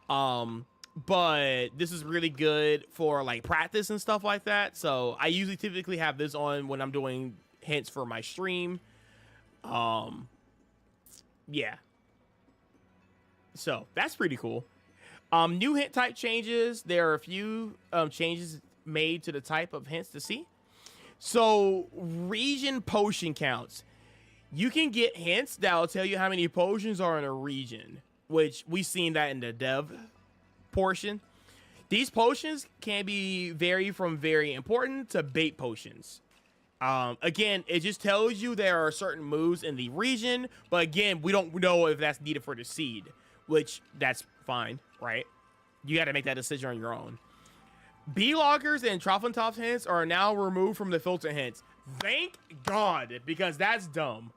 But this is really good for practice and stuff like that. So I usually typically have this on when I'm doing hints for my stream. Yeah. So that's pretty cool. New hint type changes. There are a few changes made to the type of hints to see. So region potion counts. You can get hints that will tell you how many potions are in a region, which we've seen that in the dev portion. These potions can be vary from very important to bait potions. Again, it just tells you there are certain moves in the region, but again, we don't know if that's needed for the seed, which that's fine, right? You got to make that decision on your own. B-lockers and Trophantop's hints are now removed from the filter hints. Thank God, because that's dumb.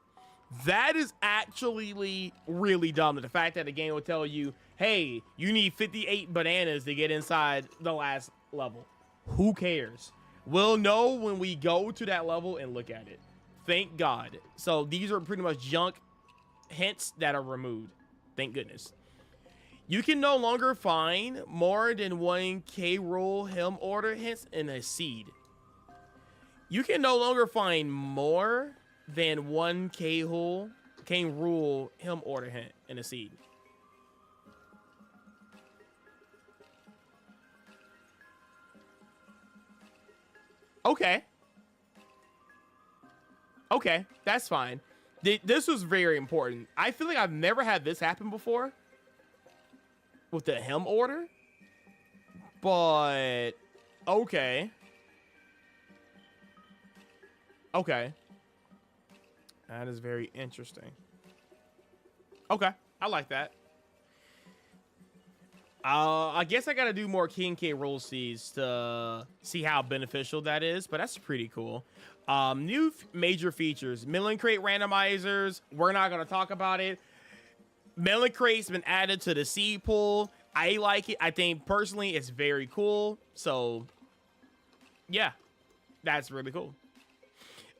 That is actually really dumb. The fact that the game will tell you, hey, you need 58 bananas to get inside the last level. Who cares? We'll know when we go to that level and look at it. Thank God. So these are pretty much junk hints that are removed. Thank goodness. You can no longer find more than 1 K-Rool Helm Order hints in a seed. You can no longer find more than 1 K-Rool Helm Order hint in a seed. Okay. Okay, that's fine. This was very important. I feel like I've never had this happen before with the Helm order, but okay. Okay. That is very interesting. Okay, I like that. I guess I gotta do more King K roll seeds to see how beneficial that is, but that's pretty cool. New major features: Milling Crate randomizers. We're not gonna talk about it. Milling Crate's been added to the seed pool. I like it. I think personally it's very cool. So yeah, that's really cool.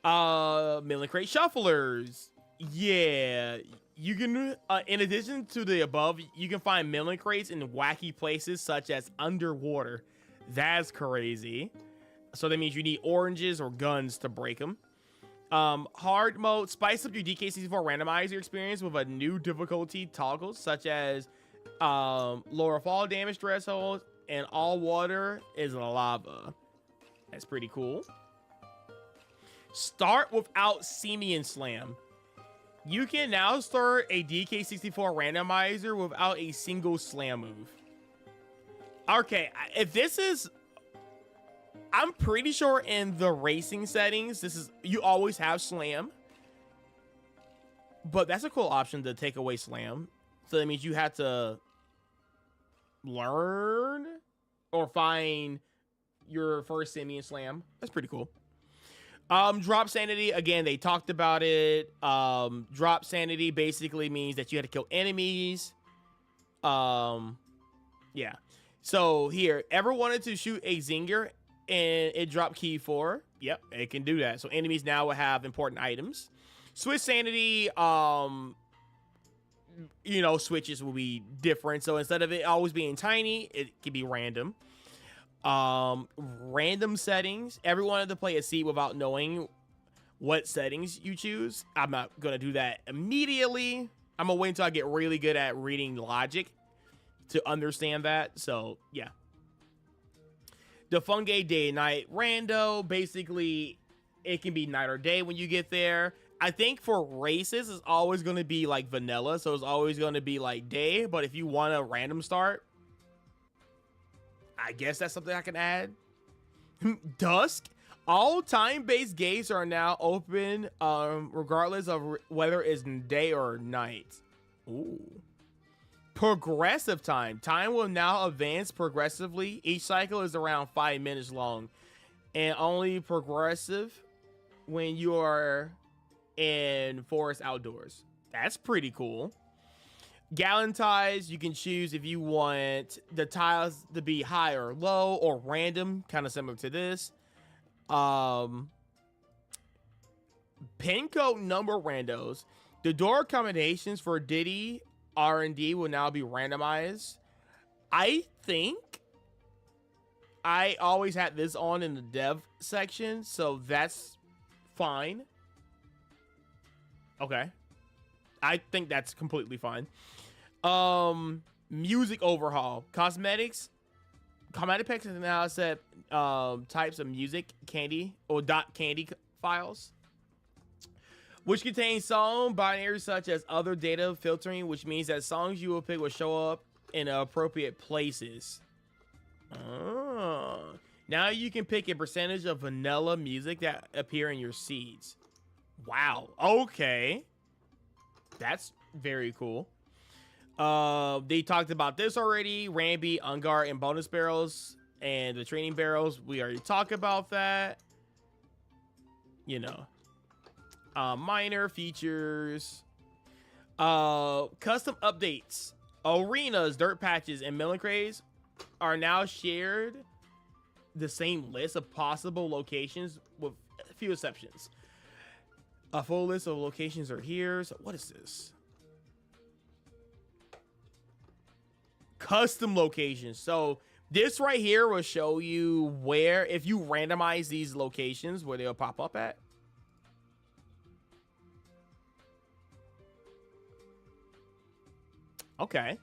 Milling Crate shufflers. Yeah, you can in addition to the above, you can find milling crates in wacky places such as underwater. That's crazy. So that means you need oranges or guns to break them. Hard mode: spice up your DK64 randomizer experience with a new difficulty toggle such as lower fall damage threshold and all water is lava. That's pretty cool. Start without Simian Slam. You can now start a DK64 randomizer without a single slam move. Okay, if this is... I'm pretty sure in the racing settings, this is... You always have slam. But that's a cool option to take away slam. So that means you have to learn or find your first Simian Slam. That's pretty cool. Drop sanity, again, they talked about it. Drop sanity basically means that you had to kill enemies. Yeah. So here, ever wanted to shoot a zinger and it dropped key 4? Yep, it can do that. So enemies now will have important items. Switch sanity, you know, switches will be different. So instead of it always being tiny, it can be random. Random settings. Everyone had to play a seat without knowing what settings you choose. I'm not gonna do that immediately. I'm gonna wait until I get really good at reading logic to understand that. So yeah. The Fungi day and night rando, basically it can be night or day when you get there. I think for races it's always going to be like vanilla, so it's always going to be like day, but if you want a random start, I guess that's something I can add. Dusk. All time-based gates are now open, regardless of whether it's day or night. Ooh. Progressive time. Time will now advance progressively. Each cycle is around 5 minutes long, and only progressive when you are in forest outdoors. That's pretty cool. Gallon ties, you can choose if you want the tiles to be high or low or random, kind of similar to this. Pin code number randos. The door accommodations for Diddy R&D will now be randomized. I think I always had this on in the dev section, so that's fine. Okay. I think that's completely fine. Music overhaul. Cosmetic packs is now set types of music candy or .candy files, which contain song binaries such as other data filtering, which means that songs you will pick will show up in appropriate places. Now you can pick a percentage of vanilla music that appear in your seeds. Wow. Okay. That's very cool. They talked about this already. Rambi, Ungar, and bonus barrels and the training barrels. We already talked about that. You know. Minor features. Custom updates. Arenas, dirt patches, and milling crates are now shared the same list of possible locations with a few exceptions. A full list of locations are here. So what is this? Custom locations. So this right here will show you where, if you randomize these locations, where they'll pop up at. Okay.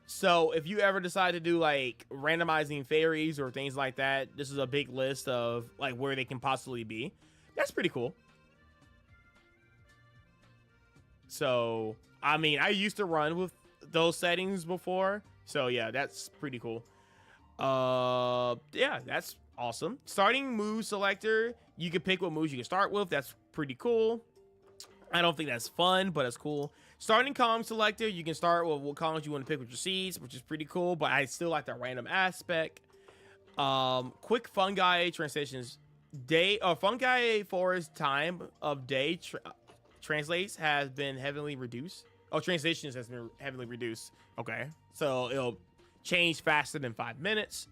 So if you ever decide to do like randomizing fairies or things like that, this is a big list of like where they can possibly be. That's pretty cool. So, I mean, I used to run with those settings before. So, yeah, that's pretty cool. Yeah, that's awesome. Starting move selector, you can pick what moves you can start with. That's pretty cool. I don't think that's fun, but it's cool. Starting column selector, you can start with what columns you want to pick with your seeds, which is pretty cool, but I still like the random aspect. Quick fungi transitions. Fungi forest time of day translates has been heavily reduced. Oh, transitions has been heavily reduced. Okay, so it'll change faster than 5 minutes.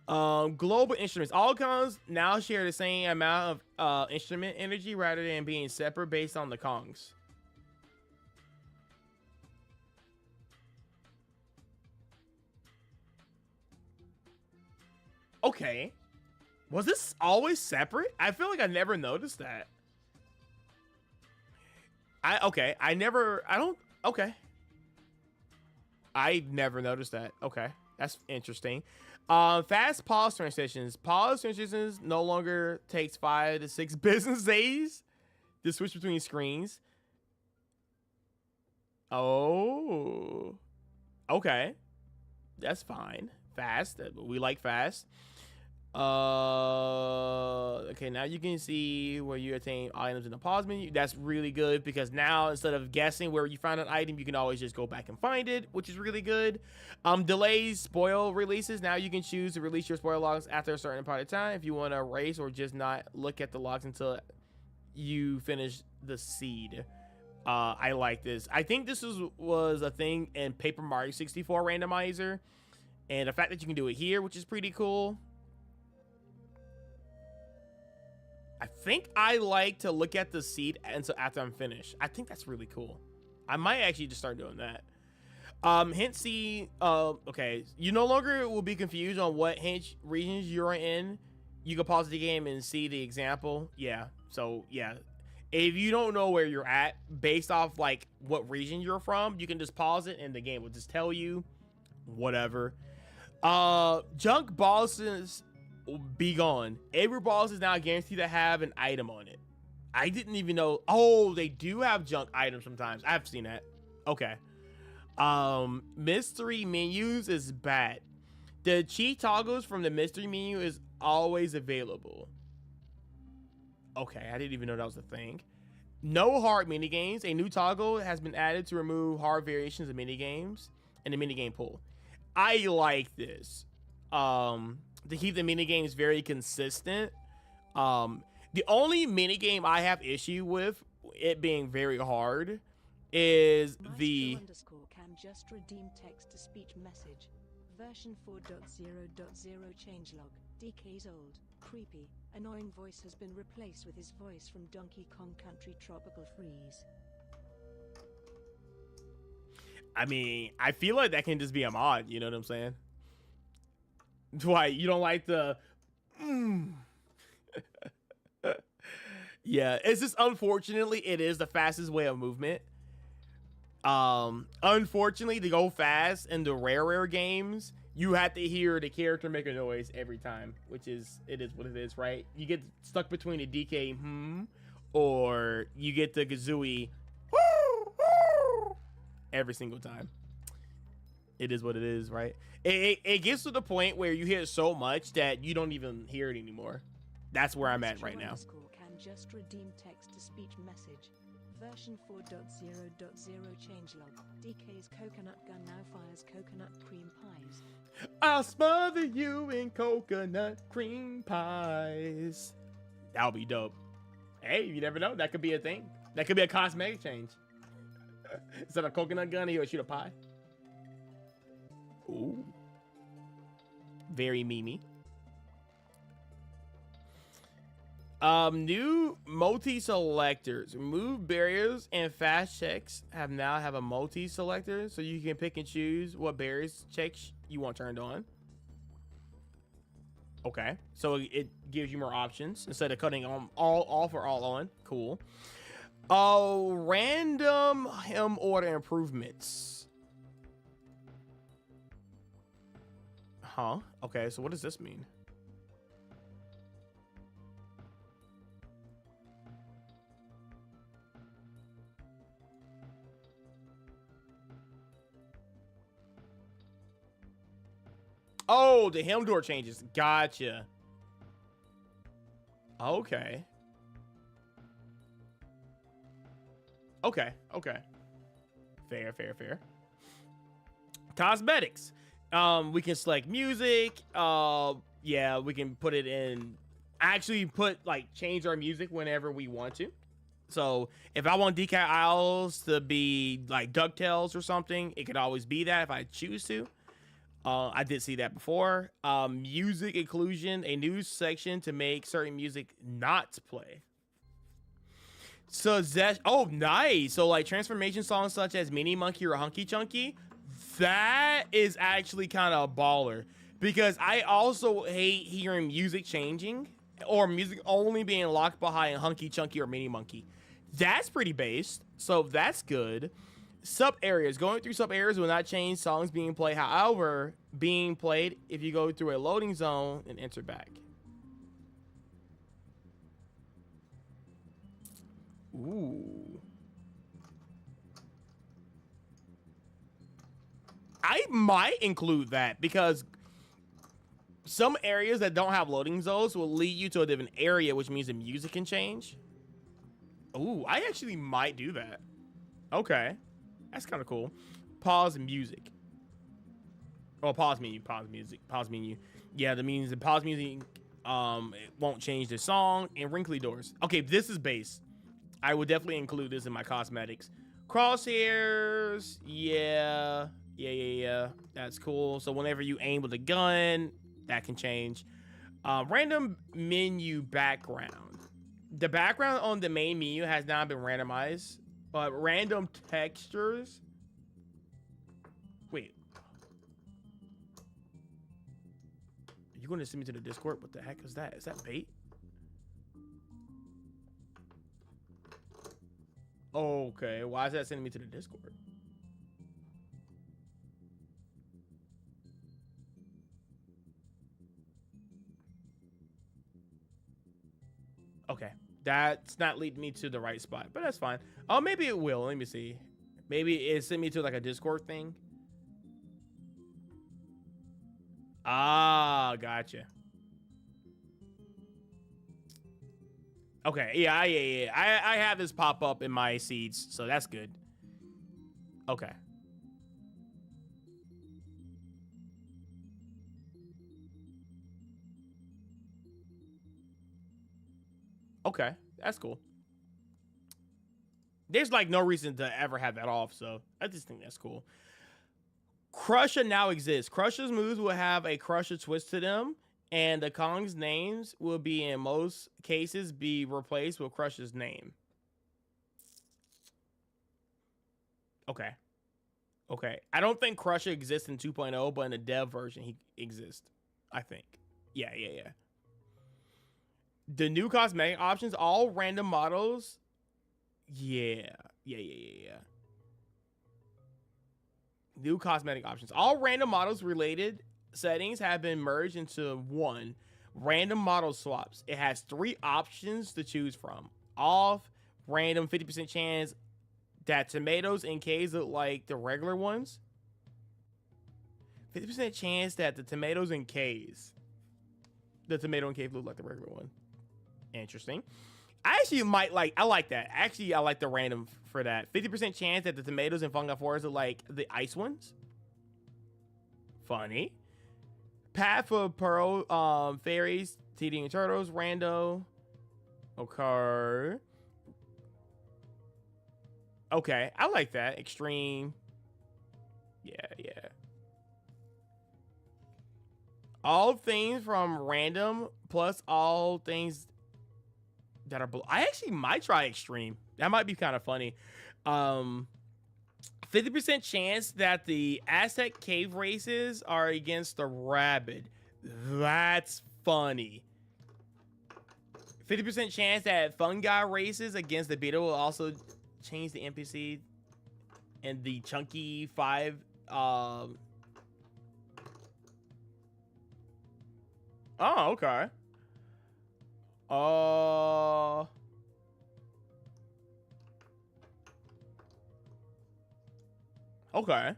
Global instruments. All Kongs now share the same amount of instrument energy rather than being separate based on the Kongs. Okay. Was this always separate? I feel like I never noticed that. Okay. I never noticed that. Okay. That's interesting. Fast pause transitions. Pause transitions no longer takes 5 to 6 business days to switch between screens. Oh. Okay. That's fine. Fast. We like fast. Okay, now you can see where you attain items in the pause menu. That's really good because now instead of guessing where you found an item, you can always just go back and find it, which is really good. Delays spoil releases. Now you can choose to release your spoil logs after a certain part of time if you want to erase or just not look at the logs until you finish the seed. I like this. I think this was a thing in Paper Mario 64 randomizer, and the fact that you can do it here, which is pretty cool. I think I like to look at the seed until after I'm finished. I think that's really cool. I might actually just start doing that. Hint seed. Okay, you no longer will be confused on what hint regions you're in. You can pause the game and see the example. Yeah. So yeah, if you don't know where you're at based off like what region you're from, you can just pause it and the game will just tell you whatever. Junk bosses be gone. Every boss is now guaranteed to have an item on it. I didn't even know. Oh, they do have junk items sometimes. I've seen that. Okay. Mystery menus is bad. The cheat toggles from the mystery menu is always available. Okay, I didn't even know that was a thing. No hard minigames. A new toggle has been added to remove hard variations of minigames in the minigame pool. I like this. To keep the minigames very consistent. The only minigame I have issue with it being very hard is the can just redeem text to speech message. Version 4.0.0 changelog. DK's old, creepy, annoying voice has been replaced with his voice from Donkey Kong Country Tropical Freeze. I mean, I feel like that can just be a mod, you know what I'm saying? Why, you don't like the Yeah, it's just unfortunately it is the fastest way of movement. Unfortunately, to go fast in the rare games, you have to hear the character make a noise every time, which is it is what it is, right? You get stuck between the DK or you get the Kazooie every single time. It is what it is, right? It gets to the point where you hear it so much that you don't even hear it anymore. That's where I'm at right now. Can just redeem text to speech message. Version 4.0.0 changelog. DK's coconut gun now fires coconut cream pies. I'll smother you in coconut cream pies. That'll be dope. Hey, you never know. That could be a thing. That could be a cosmetic change. Instead of a coconut gun, he'll shoot a pie. Ooh. Very memey. New multi-selectors. Remove barriers and fast checks have a multi-selector, so you can pick and choose what barriers checks you want turned on. Okay, so it gives you more options instead of cutting them all off or all on. Cool. Random him order improvements. Huh? Okay, so what does this mean? Oh, the helm door changes. Gotcha. Okay. Okay. Fair. Cosmetics. We can select music. Yeah, we can put it in. Actually, change our music whenever we want to. So if I want Decal Isles to be like DuckTales or something, it could always be that if I choose to. I did see that before. Music inclusion, a new section to make certain music not play. So that, oh, nice. So like transformation songs such as Mini Monkey or Hunky Chunky, that is actually kind of a baller, because I also hate hearing music changing or music only being locked behind Hunky Chunky or Mini Monkey. That's pretty based, so that's good. Sub areas, going through sub areas will not change songs being played. However, being played if you go through a loading zone and enter back. Ooh. I might include that, because some areas that don't have loading zones will lead you to a different area, which means the music can change. Ooh, I actually might do that. Okay. That's kind of cool. Pause music. Oh, pause menu. Yeah, that means the pause music it won't change the song. And wrinkly doors. Okay, this is base. I would definitely include this in my cosmetics. Crosshairs. Yeah. That's cool. So whenever you aim with a gun, that can change. Random menu background. The background on the main menu has not been randomized, but random textures. Wait. Are you going to send me to the Discord? What the heck is that? Is that bait? Okay, why is that sending me to the Discord? Okay, that's not leading me to the right spot, but that's fine. Oh, maybe it will. Let me see. Maybe it sent me to like a Discord thing. Ah, gotcha. Okay, yeah. I have this pop up in my seeds, so that's good. Okay. Okay, that's cool. There's like no reason to ever have that off, so I just think that's cool. Crusher now exists. Crusher's moves will have a Crusher twist to them, and the Kong's names will be, in most cases, be replaced with Crusher's name. Okay. I don't think Crusher exists in 2.0, but in the dev version, he exists. I think. Yeah. The new cosmetic options, all random models. Yeah. New cosmetic options. All random models related settings have been merged into one. Random model swaps. It has 3 options to choose from. Off, random, 50% chance that tomatoes and K's look like the regular ones. 50% chance that the tomatoes and K's. The tomato and K look like the regular one. Interesting. I actually I like that. Actually, I like the random for that. 50% chance that the tomatoes and fungi forests are like the ice ones. Funny. Path for Pearl, Fairies, TD and Turtles, Rando. Okay, I like that. Extreme. Yeah. All things from random plus all things that are I actually might try extreme. That might be kind of funny. 50% chance that the Aztec cave races are against the rabbit. That's funny. 50% chance that fungi races against the beetle will also change the NPC and the chunky 5 oh, okay. Okay.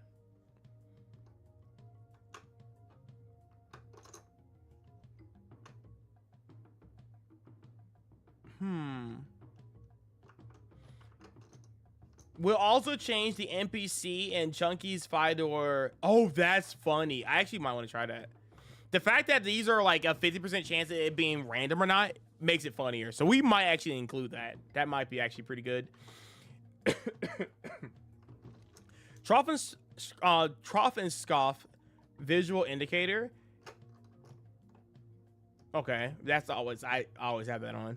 We'll also change the NPC and Chunky's Fidor. Oh, that's funny. I actually might want to try that. The fact that these are like a 50% chance of it being random or not makes it funnier. So we might actually include that. That might be actually pretty good. Trough and Scoff visual indicator. Okay, that's always, I always have that on.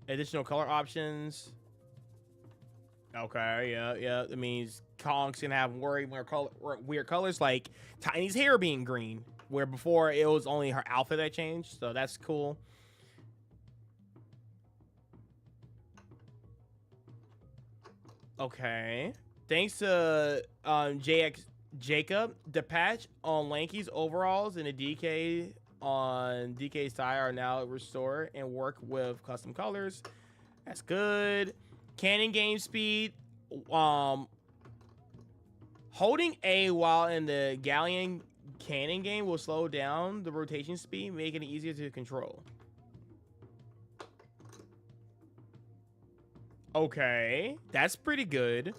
Additional color options. Okay, yeah. That means Kong's gonna have weird colors, like Tiny's hair being green, where before it was only her outfit that changed. So that's cool. Okay. Thanks to Jacob, the patch on Lanky's overalls and the DK on DK's tie are now restored and work with custom colors. That's good. Cannon game speed. Holding A while in the Galleon cannon game will slow down the rotation speed, making it easier to control. Okay, that's pretty good.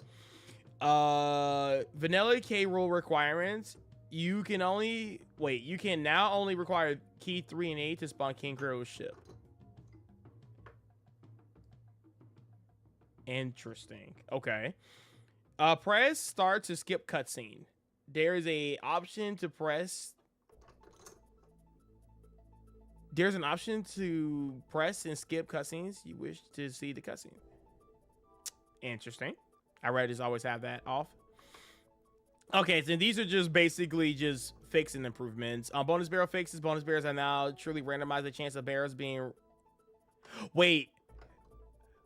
Vanilla K rule requirements. You can now only require key 3 and 8 to spawn King Cro's ship. Interesting. Okay. Press start to skip cutscene. There is a option to press. There's an option to press and skip cutscenes. You wish to see the cutscene. Interesting. I Redditors always have that off. Okay, so these are just basically just fixing improvements. Bonus barrel fixes. Bonus barrels are now truly randomized the chance of barrels being. Wait.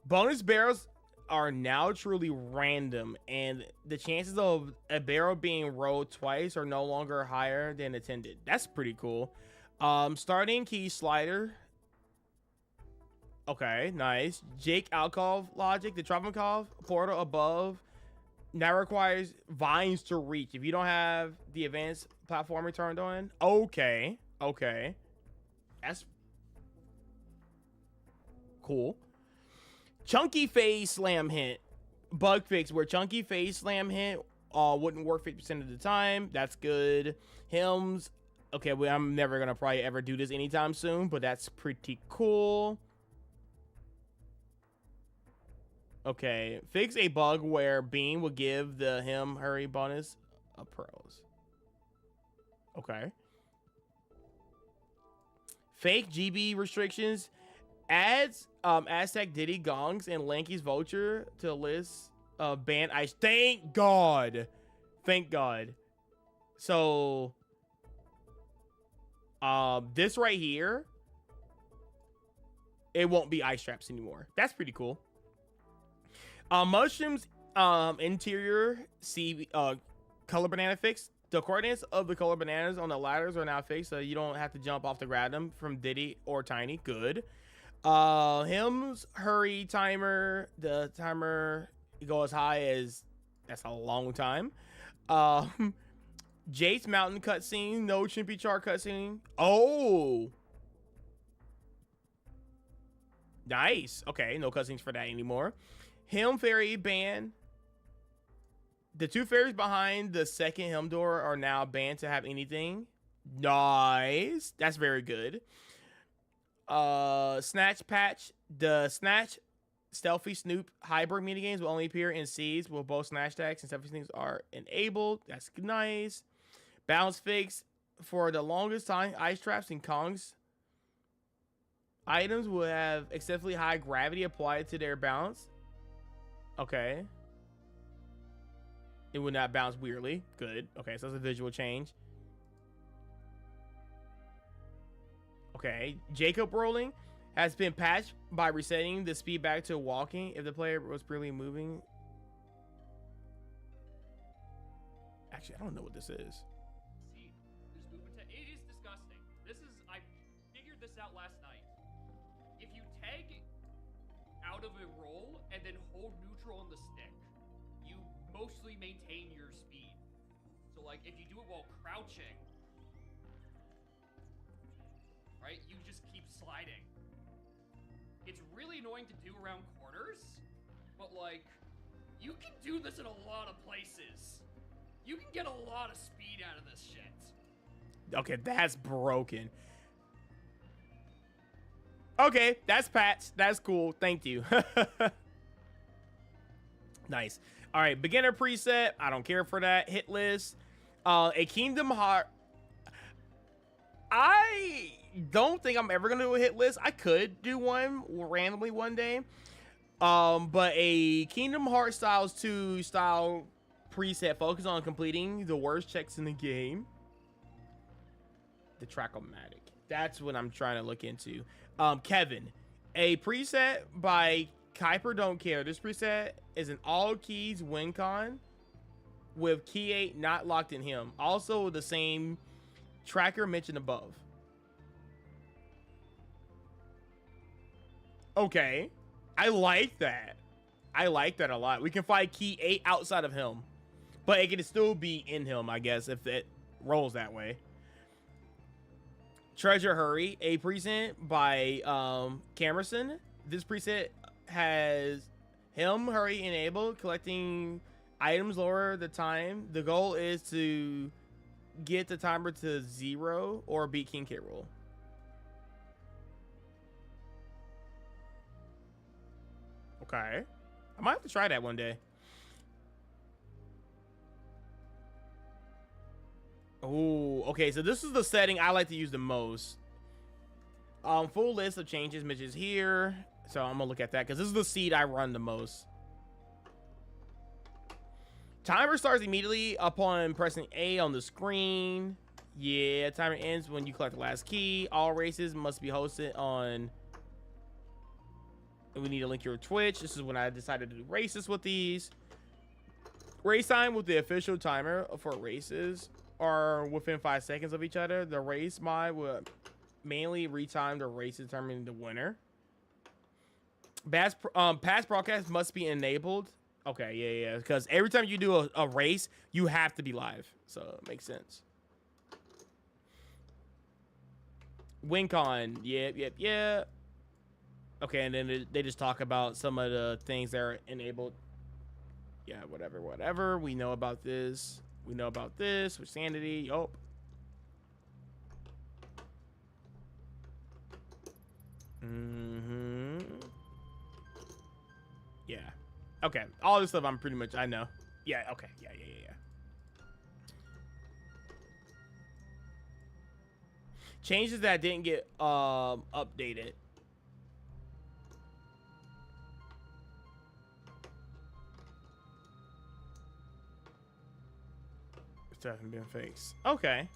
Bonus barrels are now truly random, and the chances of a barrel being rolled twice are no longer higher than intended. That's pretty cool. Starting key slider. Okay, nice. Jake Alkov logic. The Trovenkov portal above now requires vines to reach if you don't have the advanced platforming turned on. Okay. That's cool. Chunky phase slam hit. Bug fix where chunky phase slam hit wouldn't work 50% of the time. That's good. Hymns. Okay, well, I'm never going to probably ever do this anytime soon, but that's pretty cool. Okay, fix a bug where Beam will give the him hurry bonus of pearls. Okay. Fake GB restrictions. Adds Aztec Diddy Gongs and Lanky's Vulture to the list of banned ice. Thank God. So, this right here, it won't be ice traps anymore. That's pretty cool. Mushrooms interior color banana fix. The coordinates of the color bananas on the ladders are now fixed, so you don't have to jump off to grab them from Diddy or Tiny. Good. Hymns hurry timer. The timer go as high as, that's a long time. Jace mountain cutscene. No Chimpy chart cutscene. Oh, nice. Okay, no cutscenes for that anymore. Hymn fairy ban. The 2 fairies behind the second hymn door are now banned to have anything. Nice. That's very good. Snatch patch. The Snatch Stealthy Snoop hybrid minigames will only appear in seeds where both Snatch stacks and Stealthy Snoops are enabled. That's nice. Bounce fix. For the longest time, ice traps and Kong's items will have excessively high gravity applied to their bounce. Okay. It would not bounce weirdly. Good. Okay, so that's a visual change. Okay. Jacob rolling has been patched by resetting the speed back to walking if the player was really moving. Actually, I don't know what this is. See, there's movement. It is disgusting. I figured this out last night. If you tag out of a roll and then hold neutral on the stick, you mostly maintain your speed. So like if you do it while crouching, right, you just keep sliding. annoying to do around corners, but like, you can do this in a lot of places. You can get a lot of speed out of this shit. Okay, that's broken. Okay, that's patched. That's cool. Thank you. Nice. All right, beginner preset. I don't care for that. Hit list. A Kingdom Heart. I don't think I'm ever gonna do a hit list. I could do one randomly one day. But a Kingdom Hearts Styles 2 style preset focus on completing the worst checks in the game. The Track-O-Matic. That's what I'm trying to look into. Kevin, a preset by Kuiper Don't Care. This preset is an all keys win con with key 8 not locked in him. Also the same tracker mentioned above. Okay. I like that. I like that a lot. We can find key 8 outside of him, but it can still be in him, I guess, if it rolls that way. Treasure Hurry, a preset by Camerson. This preset has him hurry enabled, collecting items lower the time. The goal is to get the timer to 0 or beat King K. Rool. Okay. I might have to try that one day. Oh, okay. So this is the setting I like to use the most. Full list of changes mentions here. So I'm gonna look at that because this is the seed I run the most. Timer starts immediately upon pressing A on the screen. Yeah, timer ends when you collect the last key. All races must be hosted on. We need to link your Twitch. This is when I decided to do races with these. Race time with the official timer for races are within 5 seconds of each other. The race mod will mainly retime the race determining the winner. Past broadcast must be enabled. Okay, yeah. Because every time you do a race, you have to be live. So it makes sense. WinCon. Yep. Okay, and then they just talk about some of the things that are enabled. Yeah, whatever. We know about this. With Sanity. Yup. Yeah. Okay. All this stuff I'm pretty much, I know. Yeah, okay. Yeah. Changes that didn't get updated. Stuff haven't been fixed. Okay.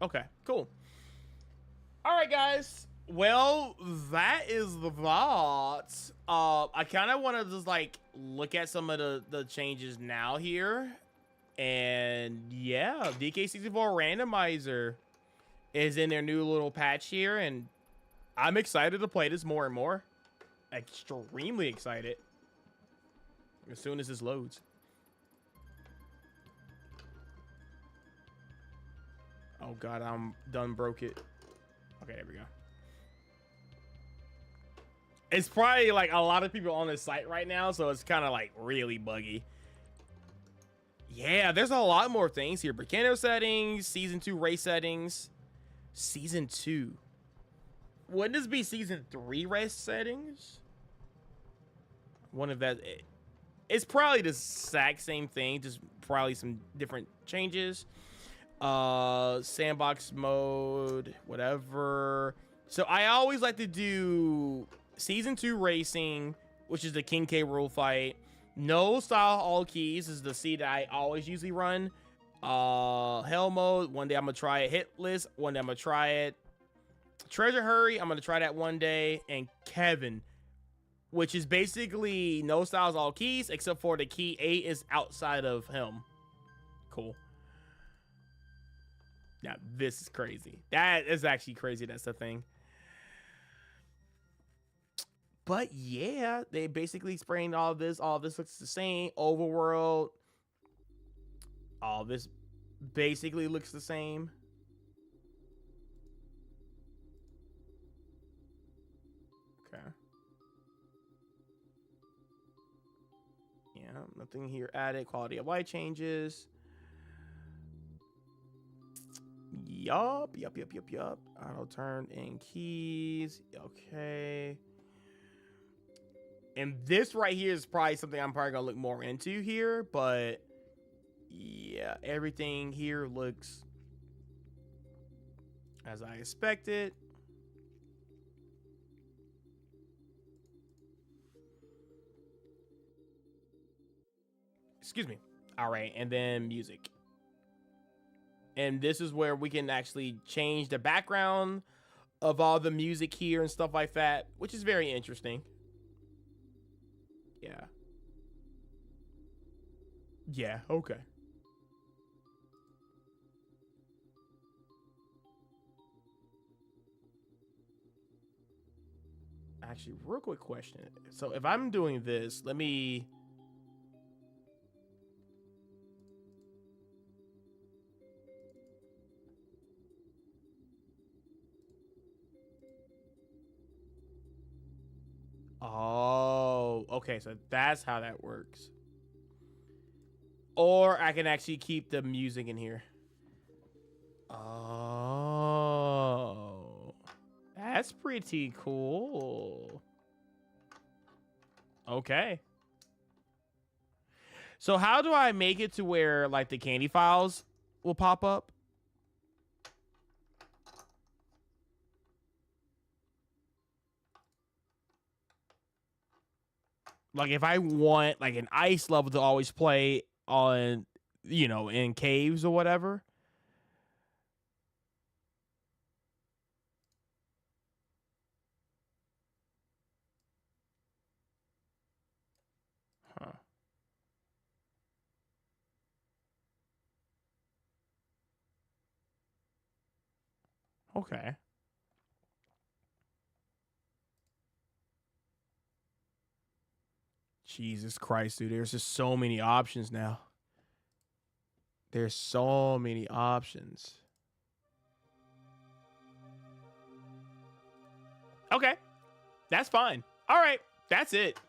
Okay, cool. All right, guys. Well, that is the VODs. I kind of want to just like look at some of the changes now here. And yeah, DK64 randomizer is in their new little patch here, and I'm excited to play this more and more. Extremely excited. As soon as this loads. Oh god, I'm done broke it. Okay, there we go. It's probably like a lot of people on this site right now, so it's kind of like really buggy. Yeah, there's a lot more things here. Beginner settings, season 2 race settings. Season 2. Wouldn't this be season 3 race settings? One of that. It's probably the exact same thing, just probably some different changes. Sandbox mode, whatever. So I always like to do season 2 racing, which is the King K. Rool fight. No style all keys is the seed that I always usually run. Hell mode, one day I'm gonna try it. Hit list, one day I'm gonna try it. Treasure Hurry, I'm gonna try that one day. And Kevin, which is basically no styles all keys except for the key 8 is outside of him. Cool. Now this is crazy. That is actually crazy. That's the thing. But yeah, they basically spraying all this. All this looks the same. Overworld. All this basically looks the same. Nothing here added. Quality of life changes. Yup. Auto turn in keys. Okay. And this right here is probably something I'm probably gonna look more into here, but yeah, everything here looks as I expected. Excuse me. All right, and then music. And this is where we can actually change the background of all the music here and stuff like that, which is very interesting. Yeah. Yeah, okay. Actually, real quick question. So if I'm doing this, let me... Oh, okay, so that's how that works. Or I can actually keep the music in here. Oh, that's pretty cool. Okay. So how do I make it to where like the candy files will pop up? Like if I want like an ice level to always play on, you know, in caves or whatever. Huh. Okay. Jesus Christ, dude. There's just so many options now. There's so many options. Okay. That's fine. All right. That's it.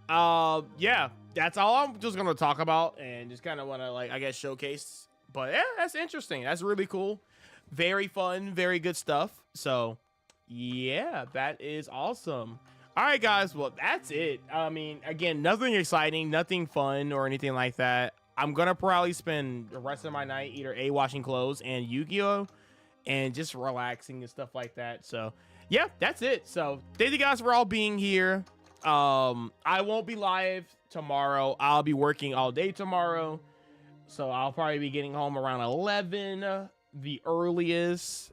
Yeah. That's all I'm just going to talk about and just kind of want to, like, I guess, showcase. But, yeah, that's interesting. That's really cool. Very fun. Very good stuff. So, yeah, that is awesome. All right, guys. Well, that's it. I mean, again, nothing exciting, nothing fun or anything like that. I'm going to probably spend the rest of my night either A, watching clothes and Yu-Gi-Oh! And just relaxing and stuff like that. So, yeah, that's it. So, thank you guys for all being here. I won't be live tomorrow. I'll be working all day tomorrow. So, I'll probably be getting home around 11, the earliest.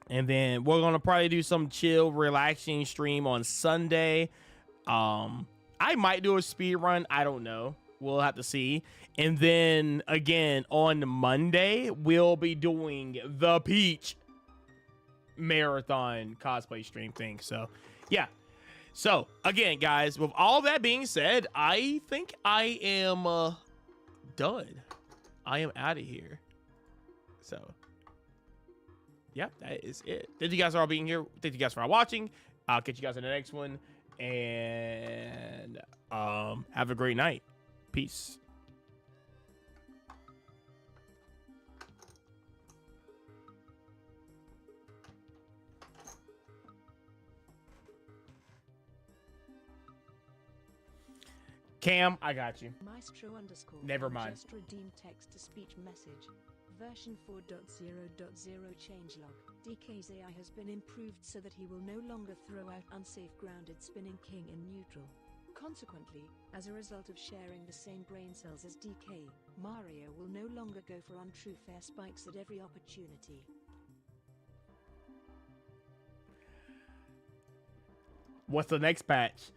And then we're going to probably do some chill, relaxing stream on Sunday. I might do a speed run. I don't know. We'll have to see. And then, again, on Monday, we'll be doing the Peach Marathon cosplay stream thing. So, yeah. So, again, guys, with all that being said, I think I am done. I am out of here. So... yeah, that is it. Thank you guys for all being here. Thank you guys for all watching. I'll catch you guys in the next one. And have a great night. Peace. Cam, I got you. Maestro _ Never mind. Just redeem text-to-speech message. Version 4.0.0 changelog. DK's AI has been improved so that he will no longer throw out unsafe grounded spinning king in neutral. Consequently, as a result of sharing the same brain cells as DK, Mario will no longer go for untrue fair spikes at every opportunity. What's the next patch?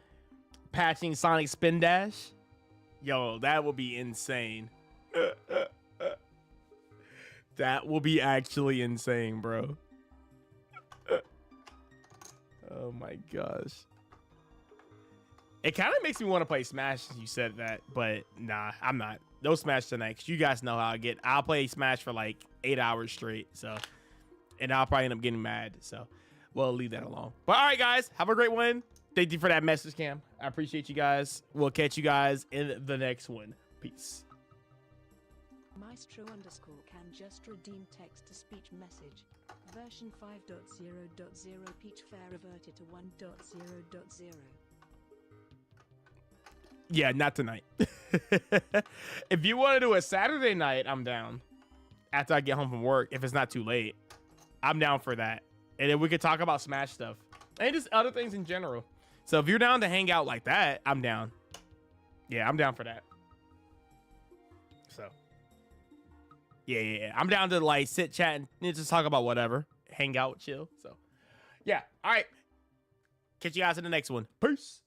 Patching Sonic Spin Dash? Yo, that will be insane. That will be actually insane, bro. Oh my gosh. It kind of makes me want to play Smash since you said that, but nah, I'm not. No Smash tonight, because you guys know how I get. I'll play Smash for like 8 hours straight, so. And I'll probably end up getting mad, so we'll leave that alone. But all right, guys, have a great one. Thank you for that message, Cam. I appreciate you guys. We'll catch you guys in the next one. Peace. Maestro underscore can just redeem text-to-speech message. Version 5.0.0 Peach Fair reverted to 1.0.0. Yeah, not tonight. If you want to do a Saturday night, I'm down. After I get home from work, if it's not too late, I'm down for that. And then we could talk about Smash stuff and just other things in general. So if you're down to hang out like that, I'm down. Yeah, I'm down for that. So yeah. I'm down to like sit, chat, and just talk about whatever. Hang out, chill. So yeah. All right. Catch you guys in the next one. Peace.